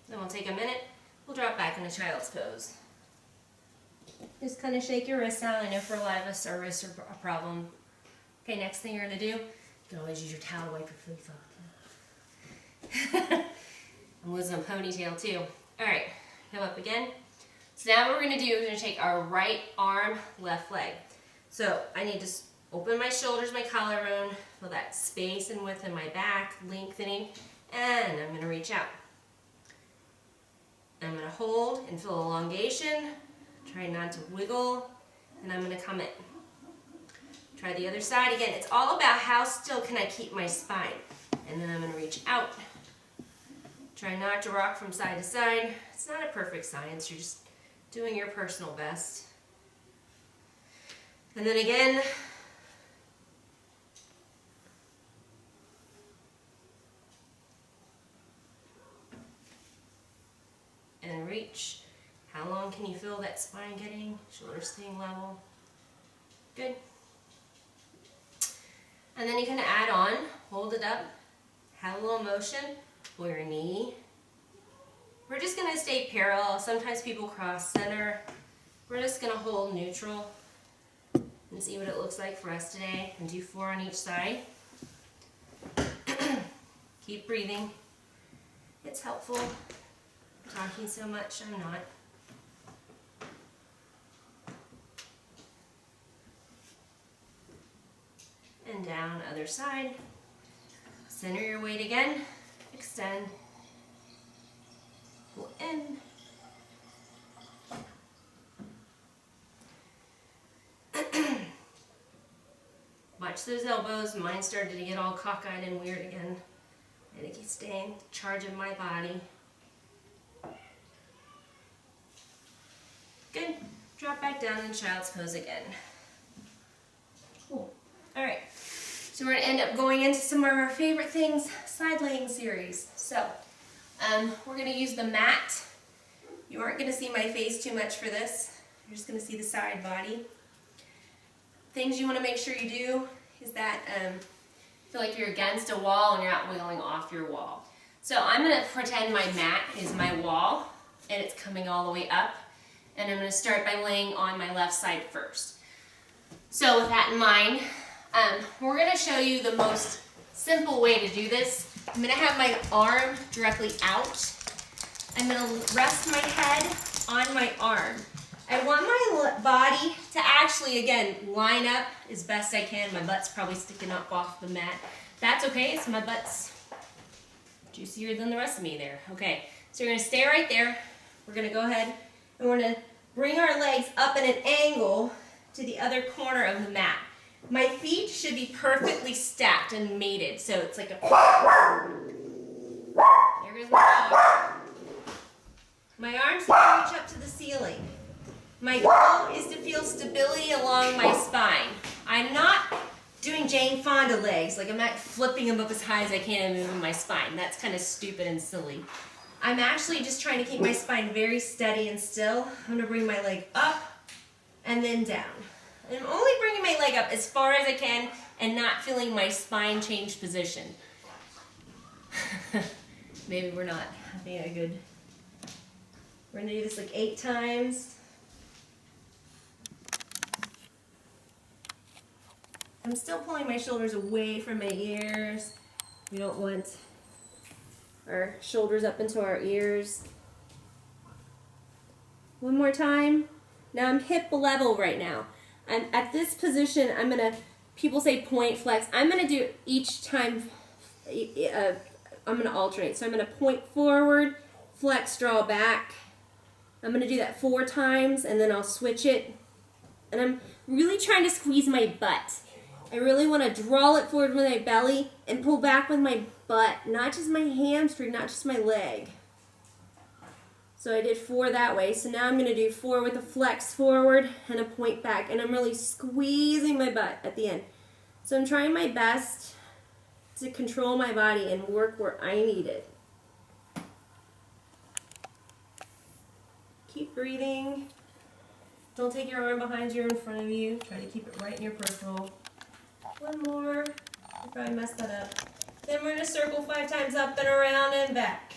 Then we'll take a minute. We'll drop back into child's pose. Just kind of shake your wrists out. I know for a lot of us our wrists are a problem. Okay, next thing you're going to do, you can always use your towel to wipe your face off. I'm losing a ponytail too. All right, come up again. So now what we're going to do is we're going to take our right arm, left leg. So I need to open my shoulders, my collarbone, feel that space and width in my back, lengthening, and I'm going to reach out. I'm going to hold and feel elongation, try not to wiggle, and I'm going to come in. Try the other side. Again, it's all about how still can I keep my spine. And then I'm going to reach out. Try not to rock from side to side. It's not a perfect science. You're just doing your personal best. And then again, and reach. How long can you feel that spine getting? Shoulders staying level. Good. And then you can add on, hold it up, have a little motion, pull your knee. We're just gonna stay parallel. Sometimes people cross center. We're just gonna hold neutral and see what it looks like for us today, and do 4 on each side. Keep breathing. It's helpful. Talking so much, I'm not. And down, other side. Center your weight again. Extend. Pull in. Watch those elbows. Mine started to get all cockeyed and weird again. And it keeps staying charge of my body. Good. Drop back down in child's pose again. Cool. All right. So we're going to end up going into some of our favorite things, side laying series. So we're going to use the mat. You aren't going to see my face too much for this. You're just going to see the side body. Things you want to make sure you do is that feel like you're against a wall and you're not wiggling off your wall. So I'm going to pretend my mat is my wall and it's coming all the way up. And I'm going to start by laying on my left side first. So with that in mind, we're going to show you the most simple way to do this. I'm going to have my arm directly out. I'm going to rest my head on my arm. I want my body to actually, again, line up as best I can. My butt's probably sticking up off the mat. That's okay, so my butt's juicier than the rest of me there. Okay, so we're going to stay right there. We're going to go ahead and we're going to bring our legs up at an angle to the other corner of the mat. My feet should be perfectly stacked and mated, so it's like a... There goes my dog. My arms can reach up to the ceiling. My goal is to feel stability along my spine. I'm not doing Jane Fonda legs, like I'm not flipping them up as high as I can and moving my spine. That's kind of stupid and silly. I'm actually just trying to keep my spine very steady and still. I'm going to bring my leg up and then down. And I'm only bringing my leg up as far as I can and not feeling my spine change position. Maybe we're not having a good... We're going to do this like 8 times. I'm still pulling my shoulders away from my ears. We don't want our shoulders up into our ears. One more time. Now I'm hip level right now. I'm at this position. I'm gonna, people say point flex. I'm gonna do each time, I'm gonna alternate. So I'm gonna point forward, flex, draw back. I'm gonna do that 4 times and then I'll switch it. And I'm really trying to squeeze my butt. I really want to draw it forward with my belly and pull back with my butt, not just my hamstring, not just my leg. So I did 4 that way. So now I'm going to do 4 with a flex forward and a point back. And I'm really squeezing my butt at the end. So I'm trying my best to control my body and work where I need it. Keep breathing. Don't take your arm behind you or in front of you. Try to keep it right in your peripheral. One more. I probably messed that up. Then we're going to circle 5 times up and around and back.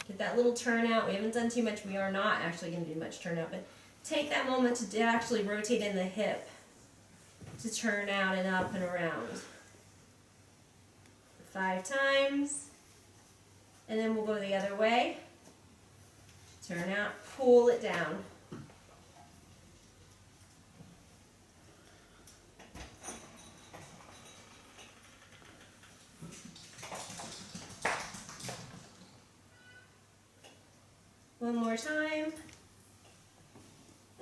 Get that little turn out. We haven't done too much. We are not actually going to do much turn out, but take that moment to actually rotate in the hip to turn out and up and around. 5 times. And then we'll go the other way. Turn out, pull it down. One more time.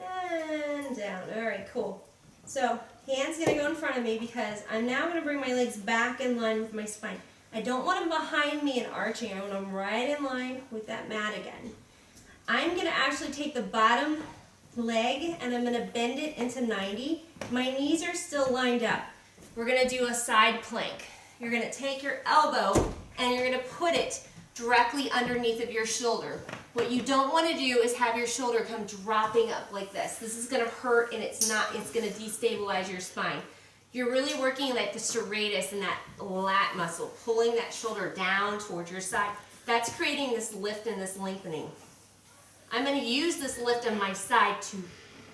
And down. All right, cool. So, hands going to go in front of me because I'm now going to bring my legs back in line with my spine. I don't want them behind me and arching. I want them right in line with that mat again. I'm going to actually take the bottom leg and I'm going to bend it into 90. My knees are still lined up. We're going to do a side plank. You're going to take your elbow and you're going to put it directly underneath of your shoulder. What you don't want to do is have your shoulder come dropping up like this. This is going to hurt and it's going to destabilize your spine. You're really working like the serratus and that lat muscle, pulling that shoulder down towards your side. That's creating this lift and this lengthening. I'm going to use this lift on my side to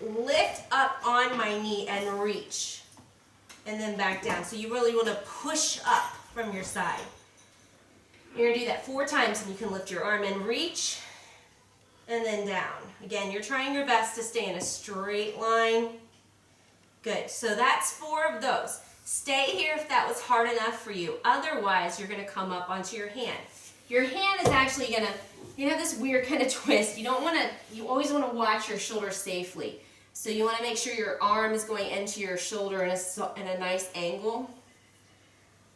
lift up on my knee and reach. And then back down. So you really want to push up from your side. You're going to do that 4 times and you can lift your arm and reach. And then down. Again, you're trying your best to stay in a straight line. Good. So that's 4 of those. Stay here if that was hard enough for you. Otherwise, you're going to come up onto your hand. Your hand is actually going to, you have this weird kind of twist. You always want to watch your shoulder safely. So you want to make sure your arm is going into your shoulder in a nice angle.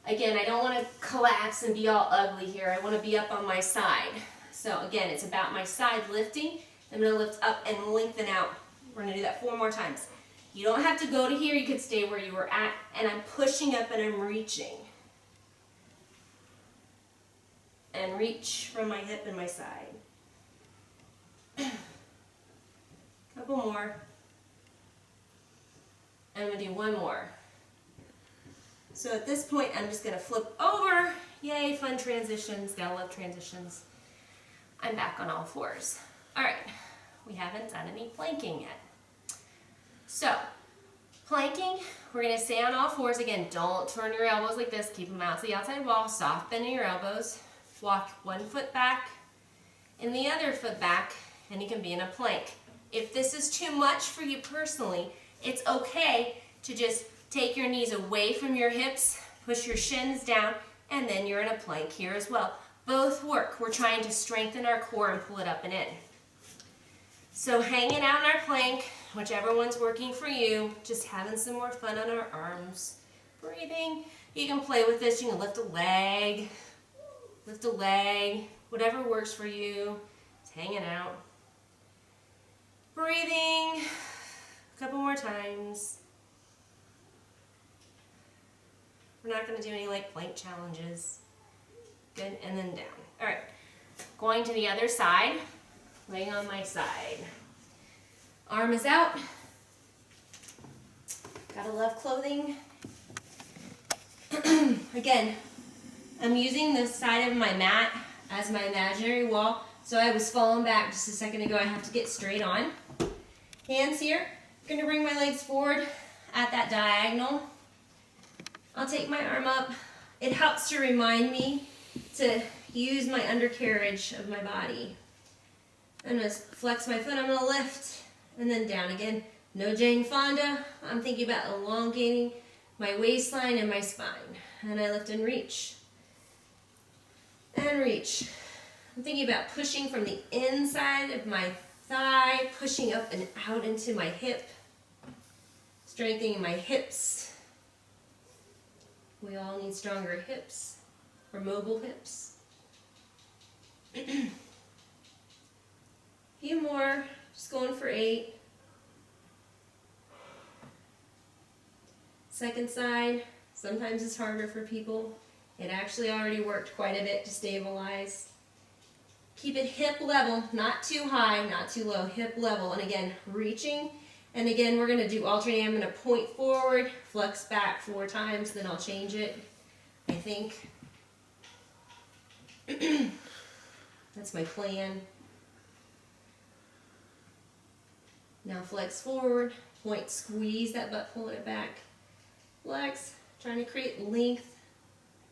Again, I don't want to collapse and be all ugly here. I want to be up on my side. So again, it's about my side lifting. I'm going to lift up and lengthen out. We're going to do that 4 more times. You don't have to go to here. You could stay where you were at. And I'm pushing up and I'm reaching. And reach from my hip and my side. Couple more. And I'm going to do 1 more. So at this point, I'm just going to flip over. Yay, fun transitions. Gotta love transitions. I'm back on all 4s. All right, we haven't done any planking yet. So, planking, we're going to stay on all 4s. Again, don't turn your elbows like this. Keep them out to the outside wall. Soft bend in your elbows. Walk 1 foot back and the other foot back, and you can be in a plank. If this is too much for you personally, it's okay to just take your knees away from your hips, push your shins down, and then you're in a plank here as well. Both work. We're trying to strengthen our core and pull it up and in. So hanging out in our plank, whichever one's working for you, just having some more fun on our arms. Breathing. You can play with this. You can lift a leg, whatever works for you. Just hanging out. Breathing. A couple more times. We're not going to do any like plank challenges. Good, and then down. All right, going to the other side, laying on my side. Arm is out. Gotta love clothing. Again, I'm using the side of my mat as my imaginary wall. So I was falling back just a second ago. I have to get straight on. Hands here. I'm gonna bring my legs forward at that diagonal. I'll take my arm up. It helps to remind me to use my undercarriage of my body. I'm going to flex my foot, I'm going to lift, and then down again. No Jane Fonda. I'm thinking about elongating my waistline and my spine. And I lift and reach. And reach. I'm thinking about pushing from the inside of my thigh, pushing up and out into my hip, strengthening my hips. We all need stronger hips, or mobile hips. Few more, just going for 8. Second side, sometimes it's harder for people. It actually already worked quite a bit to stabilize. Keep it hip level, not too high, not too low, hip level. And again, reaching. And again, we're going to do alternating. I'm going to point forward, flex back 4 times, then I'll change it, I think. That's my plan. Now flex forward, point, squeeze that butt, pulling it back. Flex, trying to create length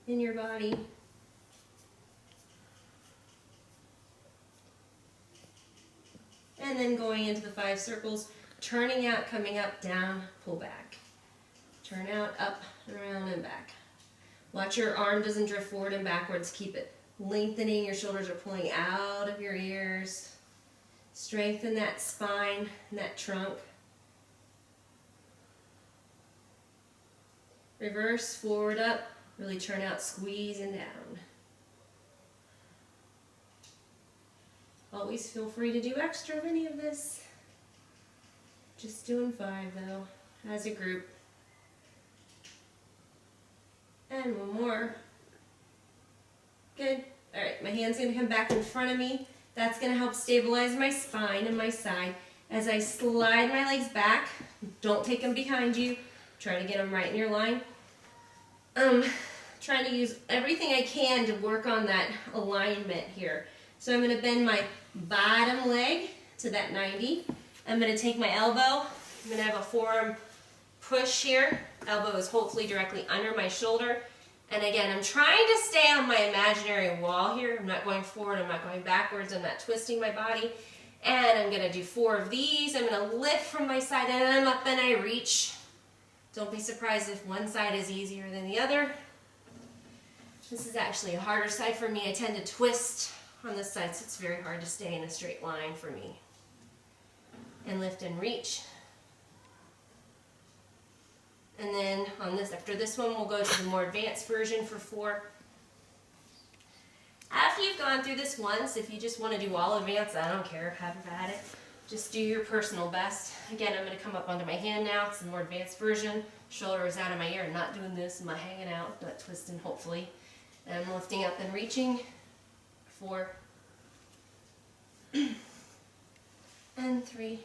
in your body. And then going into the 5 circles, turning out, coming up, down, pull back. Turn out, up, around, and back. Watch your arm doesn't drift forward and backwards. Keep it lengthening. Your shoulders are pulling out of your ears. Strengthen that spine and that trunk. Reverse, forward, up. Really turn out, squeeze, and down. Always feel free to do extra of any of this. Just doing 5 though, as a group. And 1 more. Good. Alright, my hand's going to come back in front of me. That's going to help stabilize my spine and my side. As I slide my legs back, don't take them behind you. Try to get them right in your line. Trying to use everything I can to work on that alignment here. So I'm going to bend my bottom leg to that 90. I'm going to take my elbow. I'm going to have a forearm push here. Elbow is hopefully directly under my shoulder. And again, I'm trying to stay on my imaginary wall here. I'm not going forward, I'm not going backwards, I'm not twisting my body. And I'm going to do 4 of these. I'm going to lift from my side and I'm up and I reach. Don't be surprised if one side is easier than the other. This is actually a harder side for me. I tend to twist on this side, so it's very hard to stay in a straight line for me. And lift and reach. And then on this, after this one, we'll go to the more advanced version for 4. After you've gone through this once, if you just want to do all advanced, I don't care, have at it. Just do your personal best. Again, I'm going to come up onto my hand now. It's the more advanced version. Shoulder is out of my ear. I'm not doing this. I'm not hanging out, not twisting, hopefully. And I'm lifting up and reaching. 4. And 3.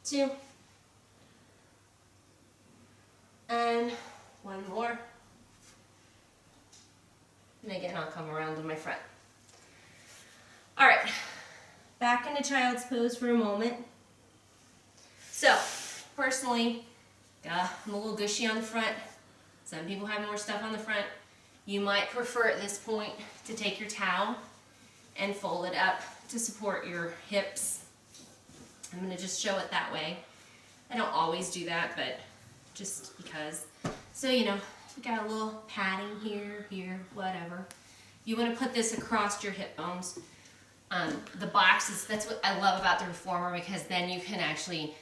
2. And 1 more. And again, I'll come around to my front. All right, back into child's pose for a moment. So, personally, I'm a little gushy on the front. Some people have more stuff on the front. You might prefer at this point to take your towel and fold it up to support your hips. I'm going to just show it that way. I don't always do that, but just because. So, you know, we got a little padding here, whatever. You want to put this across your hip bones. The box that's what I love about the reformer, because then you can actually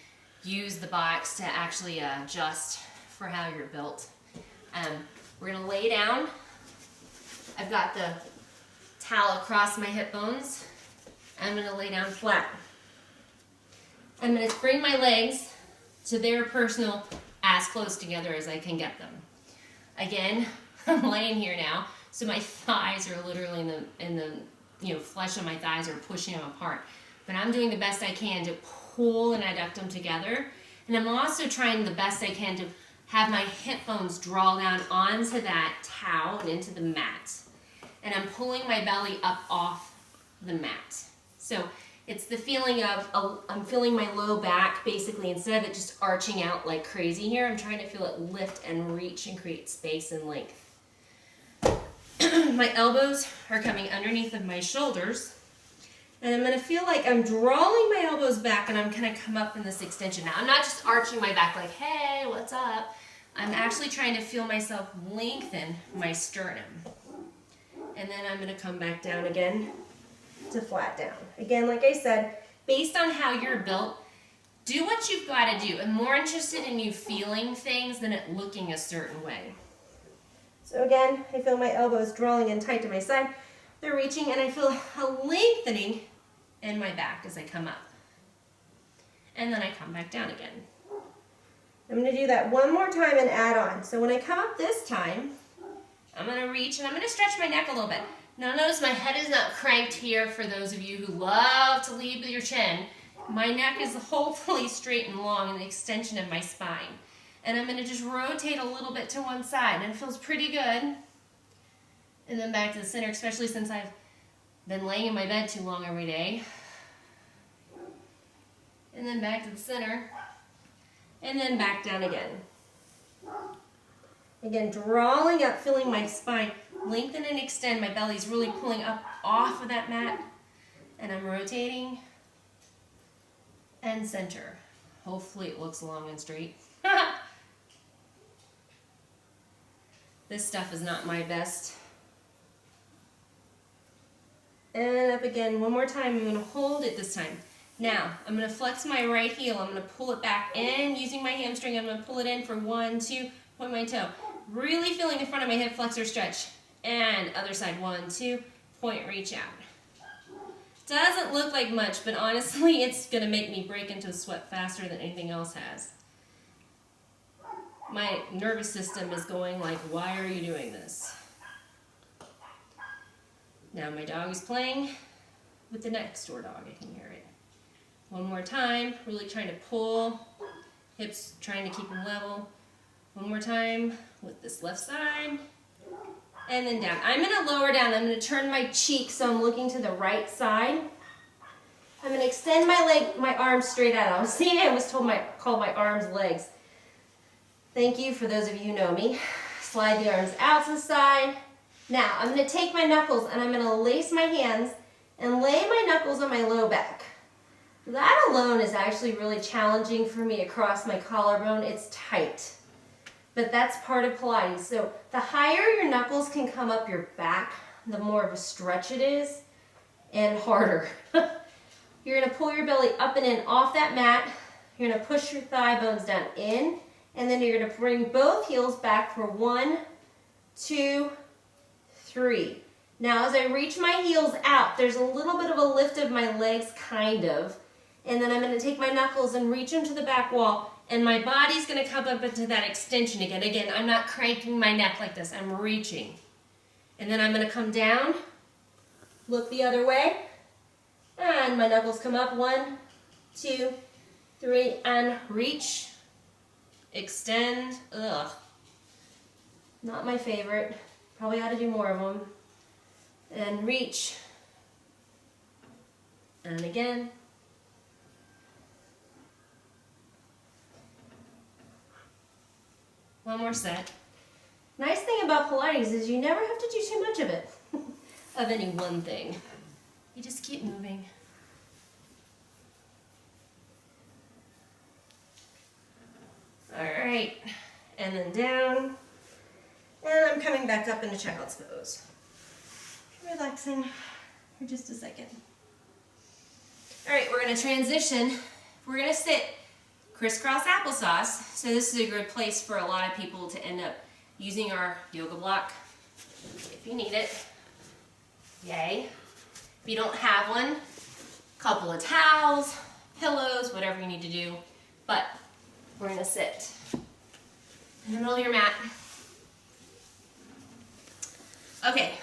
use the box to actually adjust for how you're built. We're going to lay down. I've got the towel across my hip bones. I'm going to lay down flat. I'm going to bring my legs to their personal as close together as I can get them. Again, I'm laying here now, so my thighs are literally in the flesh of my thighs are pushing them apart. But I'm doing the best I can to pull and adduct them together. And I'm also trying the best I can to have my hip bones draw down onto that towel and into the mat. And I'm pulling my belly up off the mat. So it's the feeling of, I'm feeling my low back basically, instead of it just arching out like crazy here, I'm trying to feel it lift and reach and create space and length. My elbows are coming underneath of my shoulders, and I'm going to feel like I'm drawing my elbows back, and I'm going to come up in this extension. Now, I'm not just arching my back like, hey, what's up? I'm actually trying to feel myself lengthen my sternum. And then I'm going to come back down again to flat down. Again, like I said, based on how you're built, do what you've got to do. I'm more interested in you feeling things than it looking a certain way. So again, I feel my elbows drawing in tight to my side. They're reaching, and I feel a lengthening in my back as I come up. And then I come back down again. I'm going to do that one more time and add on. So when I come up this time, I'm going to reach, and I'm going to stretch my neck a little bit. Now notice my head is not cranked here for those of you who love to lead with your chin. My neck is hopefully straight and long in the extension of my spine. And I'm going to just rotate a little bit to one side, and it feels pretty good. And then back to the center, especially since I've been laying in my bed too long every day. And then back to the center. And then back down again. Again, drawing up, feeling my spine lengthen and extend. My belly's really pulling up off of that mat. And I'm rotating. And center. Hopefully it looks long and straight. This stuff is not my best. And up again, one more time. I'm going to hold it this time. Now, I'm going to flex my right heel. I'm going to pull it back in using my hamstring. I'm going to pull it in for 1, 2, point my toe. Really feeling the front of my hip flexor stretch. And other side, 1, 2, point, reach out. Doesn't look like much, but honestly, it's going to make me break into a sweat faster than anything else has. My nervous system is going like, why are you doing this? Now my dog is playing with the next door dog. I can hear it. One more time, really trying to pull, hips trying to keep them level. One more time with this left side, and then down. I'm going to lower down. I'm going to turn my cheek so I'm looking to the right side. I'm going to extend my leg, my arms straight out. I was seeing I was called my arms legs. Thank you for those of you who know me. Slide the arms out to the side. Now, I'm going to take my knuckles and I'm going to lace my hands and lay my knuckles on my low back. That alone is actually really challenging for me across my collarbone. It's tight. But that's part of Pilates. So the higher your knuckles can come up your back, the more of a stretch it is and harder. You're going to pull your belly up and in off that mat. You're gonna push your thigh bones down in, and then you're gonna bring both heels back for 1, 2, 3. Now as I reach my heels out, there's a little bit of a lift of my legs, kind of. And then I'm gonna take my knuckles and reach them to the back wall, and my body's gonna come up into that extension again. Again, I'm not cranking my neck like this, I'm reaching. And then I'm gonna come down, look the other way, and my knuckles come up, 1, 2, 3, and reach, extend, ugh. Not my favorite, probably ought to do more of them. And reach, and again. One more set. Nice thing about Pilates is you never have to do too much of it, of any one thing. You just keep moving. All right, and then down. And I'm coming back up into child's pose. Relaxing for just a second. All right, we're gonna transition. We're gonna sit crisscross applesauce. So this is a good place for a lot of people to end up using our yoga block if you need it. Yay. If you don't have one, couple of towels, pillows, whatever you need to do. But we're gonna sit in the middle of your mat. Okay,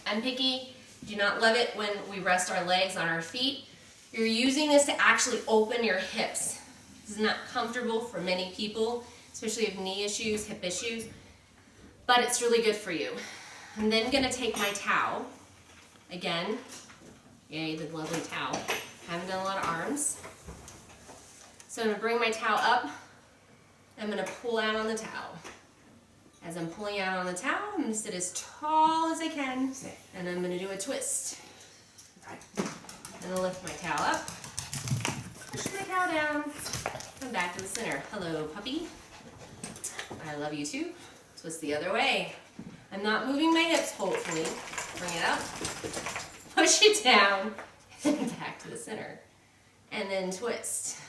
I'm picky. Do not love it when we rest our legs on our feet. You're using this to actually open your hips. This is not comfortable for many people, especially if knee issues, hip issues, but it's really good for you. I'm then gonna take my towel, again, yay, the lovely towel. Haven't done a lot of arms. So I'm gonna bring my towel up, I'm gonna pull out on the towel. As I'm pulling out on the towel, I'm gonna sit as tall as I can, and I'm gonna do a twist. I'm gonna lift my towel up, push my towel down, come back to the center. Hello, puppy. I love you too. Twist the other way. I'm not moving my hips, hopefully. Bring it up, push it down, and back to the center. And then twist.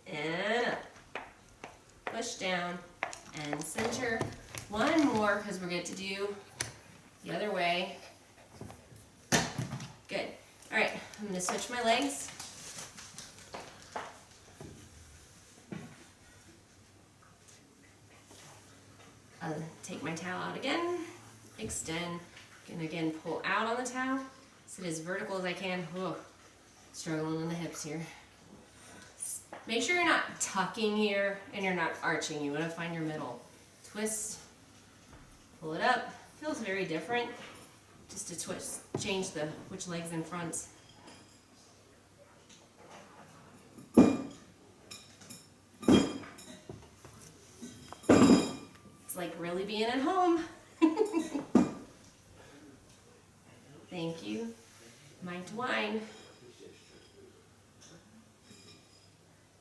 And up. Push down and center. One more, because we're good to do the other way. Good. All right, I'm gonna switch my legs. I'll take my towel out again, extend, and again pull out on the towel. Sit as vertical as I can. Whoa, struggling on the hips here. Make sure you're not tucking here and you're not arching. You want to find your middle. Twist, pull it up. Feels very different. Just to twist, change which leg's in front. It's like really being at home. Thank you. Mike Wine.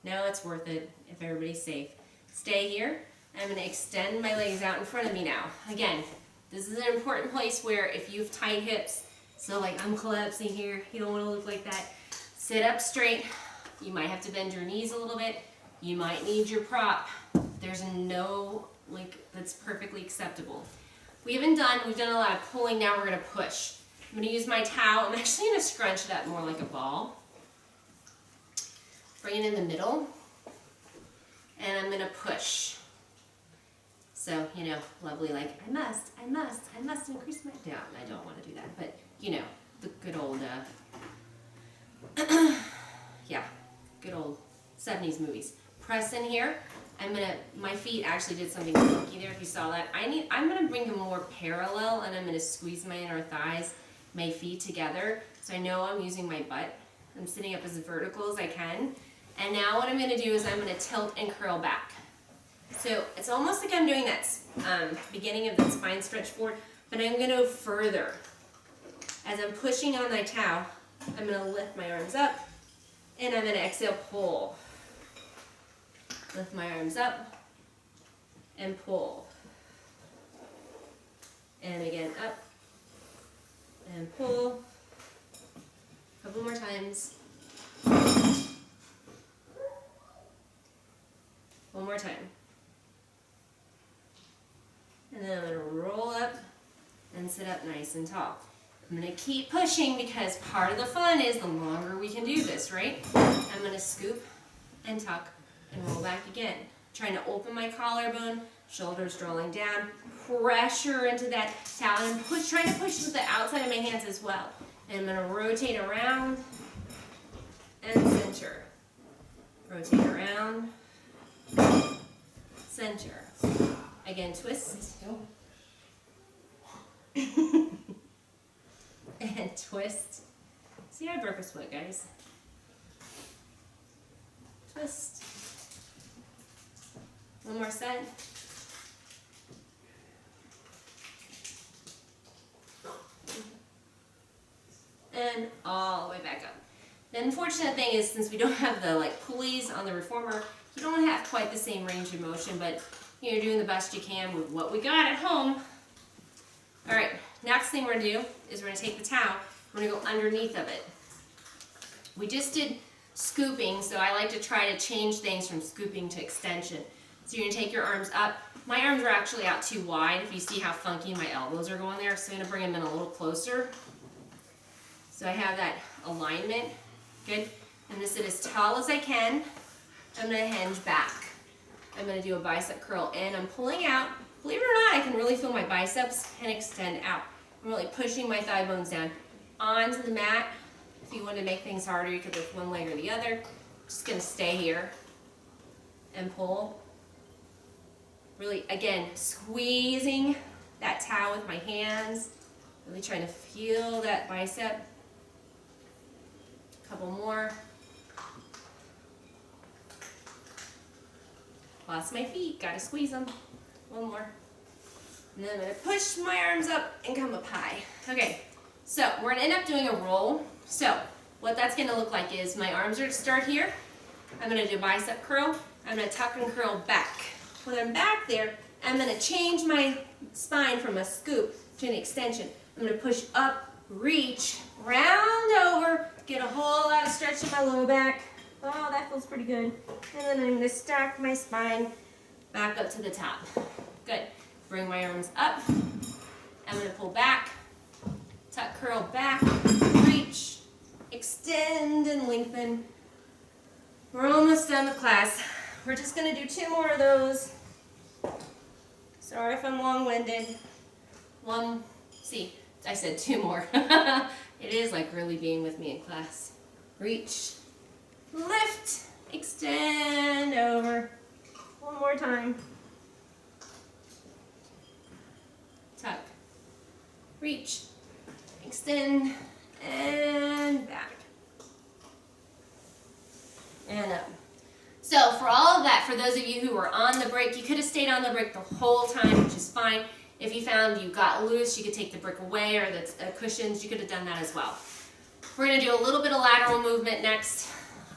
No, it's worth it if everybody's safe. Stay here. I'm going to extend my legs out in front of me now. Again, this is an important place where if you have tight hips, so like I'm collapsing here, you don't want to look like that. Sit up straight. You might have to bend your knees a little bit. You might need your prop. There's no, that's perfectly acceptable. We've done a lot of pulling, now we're going to push. I'm going to use my towel. I'm actually going to scrunch it up more like a ball. Bring it in the middle, and I'm gonna push. So, lovely, like, I must increase my, no, I don't want to do that, but, the good old, yeah, good old 70s movies. Press in here. My feet actually did something funky there, if you saw that. I'm gonna bring them more parallel, and I'm gonna squeeze my inner thighs, my feet together, so I know I'm using my butt. I'm sitting up as vertical as I can. And now what I'm going to do is I'm going to tilt and curl back. So it's almost like I'm doing that beginning of the spine stretch forward, but I'm going to go further. As I'm pushing on my towel, I'm going to lift my arms up, and I'm going to exhale, pull. Lift my arms up, and pull. And again, up, and pull. A couple more times. One more time. And then I'm going to roll up and sit up nice and tall. I'm going to keep pushing because part of the fun is the longer we can do this, right? I'm going to scoop and tuck and roll back again. Trying to open my collarbone, shoulders drawing down, pressure into that towel, and trying to push with the outside of my hands as well. And I'm going to rotate around and center. Rotate around, center. Again, twist. And twist. See, I broke a sweat, guys. Twist. One more set. And all the way back up. The unfortunate thing is, since we don't have the pulleys on the reformer, you don't have quite the same range of motion, but you're doing the best you can with what we got at home. All right, next thing we're gonna do is we're gonna take the towel, we're gonna go underneath of it. We just did scooping, so I like to try to change things from scooping to extension. So you're gonna take your arms up. My arms are actually out too wide, if you see how funky my elbows are going there, so I'm gonna bring them in a little closer. So I have that alignment, good. I'm gonna sit as tall as I can. I'm gonna hinge back. I'm gonna do a bicep curl in. I'm pulling out. Believe it or not, I can really feel my biceps and extend out. I'm really pushing my thigh bones down onto the mat. If you want to make things harder, you could lift one leg or the other. Just gonna stay here and pull. Really, again, squeezing that towel with my hands. Really trying to feel that bicep. Couple more. Lost my feet, gotta squeeze them. One more. And then I'm gonna push my arms up and come up high. Okay, so we're gonna end up doing a roll. So what that's gonna look like is my arms are to start here. I'm gonna do a bicep curl. I'm gonna tuck and curl back. When I'm back there, I'm gonna change my spine from a scoop to an extension. I'm gonna push up, reach, round over, get a whole lot of stretch in my low back. Oh, that feels pretty good. And then I'm gonna stack my spine back up to the top. Good. Bring my arms up. I'm gonna pull back, tuck, curl back, reach, extend and lengthen. We're almost done with class. We're just gonna do 2 more of those. Sorry if I'm long-winded. See, I said 2 more. It is like really being with me in class. Reach, lift, extend over. One more time. Tuck, reach, extend, and back. And up. So for all of that, for those of you who were on the brick, you could have stayed on the brick the whole time, which is fine. If you found you got loose, you could take the brick away, or the cushions, you could have done that as well. We're going to do a little bit of lateral movement next.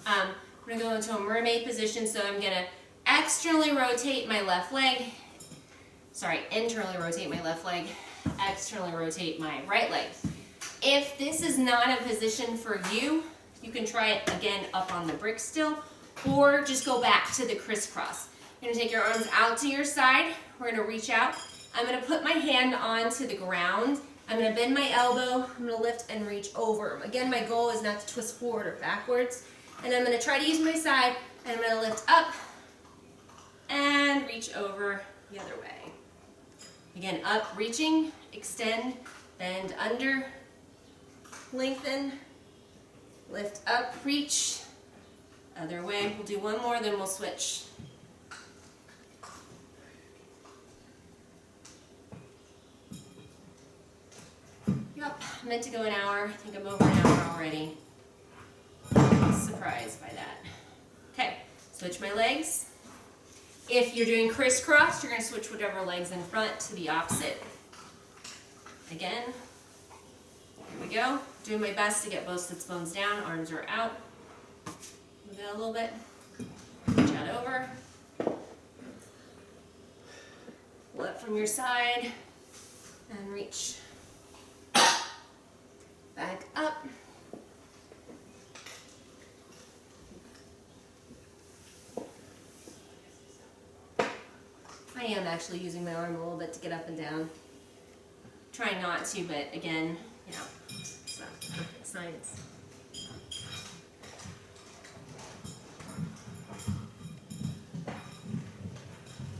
We're going to go into a mermaid position, so I'm going to externally rotate my left leg. Sorry, internally rotate my left leg, externally rotate my right leg. If this is not a position for you, you can try it again up on the brick still, or just go back to the crisscross. You're going to take your arms out to your side. We're going to reach out. I'm going to put my hand onto the ground. I'm going to bend my elbow. I'm going to lift and reach over. Again, my goal is not to twist forward or backwards. And I'm going to try to use my side, and I'm going to lift up and reach over the other way. Again, up, reaching, extend, bend under, lengthen, lift up, reach, other way. We'll do one more, then we'll switch. Yep, meant to go an hour. I think I'm over an hour already. Surprised by that. Okay, switch my legs. If you're doing crisscross, you're going to switch whatever leg's in front to the opposite. Again, here we go. Doing my best to get both sits bones down, arms are out. Move it a little bit. Reach out over. Pull up from your side and reach. Back up. I'm actually using my arm a little bit to get up and down. Trying not to, but again, you know, it's not perfect science.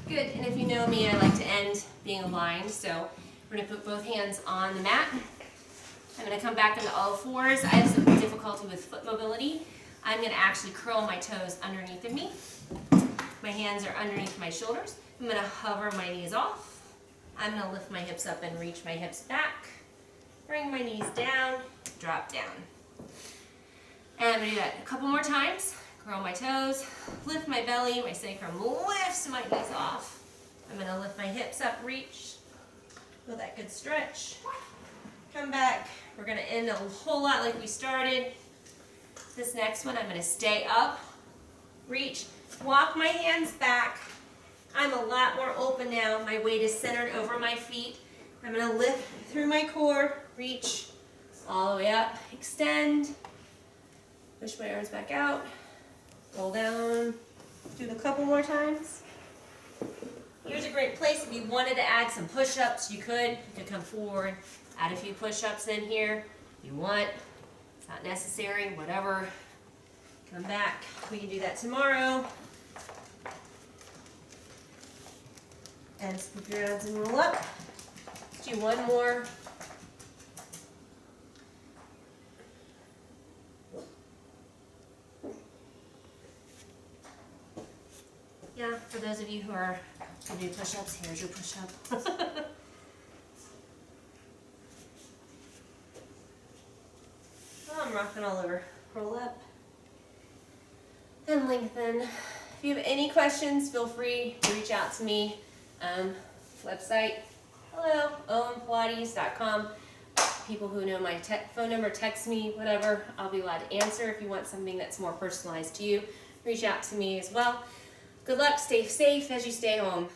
Good, and if you know me, I like to end being aligned, so we're going to put both hands on the mat. I'm going to come back into all fours. I have some difficulty with foot mobility. I'm going to actually curl my toes underneath of me. My hands are underneath my shoulders. I'm going to hover my knees off. I'm going to lift my hips up and reach my hips back. Bring my knees down, drop down. And I'm going to do that a couple more times. Curl my toes, lift my belly, my sacrum lifts my knees off. I'm going to lift my hips up, reach. Feel that good stretch. Come back. We're going to end a whole lot like we started. This next one, I'm going to stay up, reach, walk my hands back. I'm a lot more open now. My weight is centered over my feet. I'm going to lift through my core, reach all the way up, extend, push my arms back out, roll down, do it a couple more times. Here's a great place if you wanted to add some push-ups, you could come forward, add a few push-ups in here if you want. It's not necessary, whatever. Come back, we can do that tomorrow. And scoop your arms and roll up. Let's do one more. Yeah, for those of you who are going to do push-ups, here's your push-up. Oh, I'm rocking all over. Roll up and lengthen. If you have any questions, feel free to reach out to me. Website, hello, omppilates.com. People who know my phone number, text me, whatever. I'll be glad to answer. If you want something that's more personalized to you, reach out to me as well. Good luck, stay safe as you stay home.